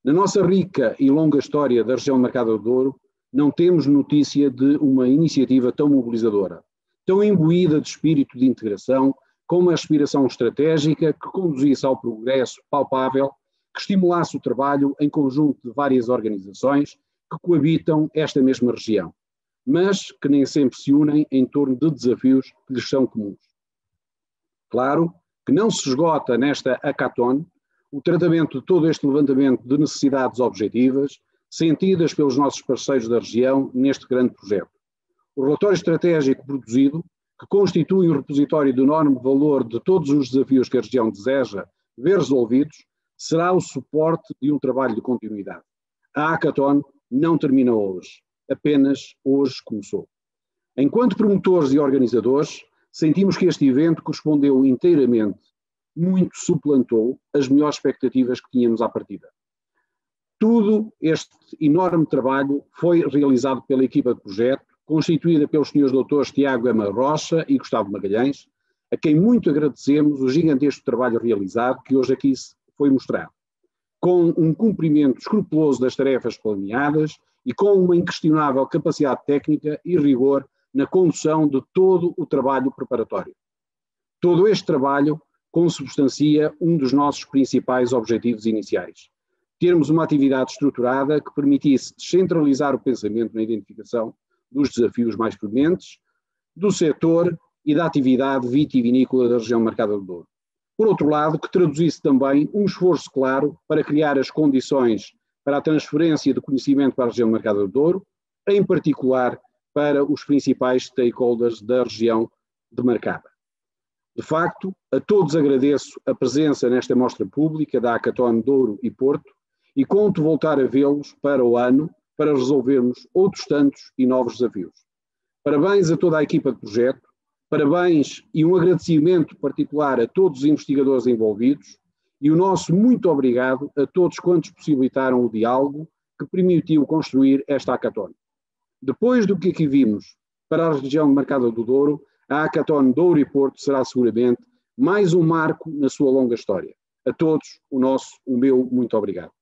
Na nossa rica e longa história da região de Marcada do Douro, não temos notícia de uma iniciativa tão mobilizadora, tão imbuída de espírito de integração, com uma aspiração estratégica que conduzisse ao progresso palpável, que estimulasse o trabalho em conjunto de várias organizações que coabitam esta mesma região, mas que nem sempre se unem em torno de desafios que lhes são comuns. Claro que não se esgota nesta hackathon o tratamento de todo este levantamento de necessidades objetivas sentidas pelos nossos parceiros da região neste grande projeto. O relatório estratégico produzido, que constitui um repositório de enorme valor de todos os desafios que a região deseja ver resolvidos, será o suporte de um trabalho de continuidade. A hackathon não termina hoje, apenas hoje começou. Enquanto promotores e organizadores, sentimos que este evento correspondeu inteiramente, muito suplantou as melhores expectativas que tínhamos à partida. Tudo este enorme trabalho foi realizado pela equipa de projeto, constituída pelos senhores doutores Tiago Gama Rocha e Gustavo Magalhães, a quem muito agradecemos o gigantesco trabalho realizado que hoje aqui foi mostrado, com um cumprimento escrupuloso das tarefas planeadas e com uma inquestionável capacidade técnica e rigor na condução de todo o trabalho preparatório. Todo este trabalho consubstancia um dos nossos principais objetivos iniciais: termos uma atividade estruturada que permitisse descentralizar o pensamento na identificação dos desafios mais prementes do setor e da atividade vitivinícola da região Marcada do Douro. Por outro lado, que traduzisse também um esforço claro para criar as condições para a transferência de conhecimento para a região Marcada do Douro, em particular para os principais stakeholders da região de Marcada. De facto, a todos agradeço a presença nesta mostra pública da Hackathon Douro e Porto e conto voltar a vê-los para o ano para resolvermos outros tantos e novos desafios. Parabéns a toda a equipa de projeto, parabéns e um agradecimento particular a todos os investigadores envolvidos e o nosso muito obrigado a todos quantos possibilitaram o diálogo que permitiu construir esta Hackathon. Depois do que aqui vimos para a região de Marcada do Douro, a Hackathon Douro e Porto será seguramente mais um marco na sua longa história. A todos o meu muito obrigado.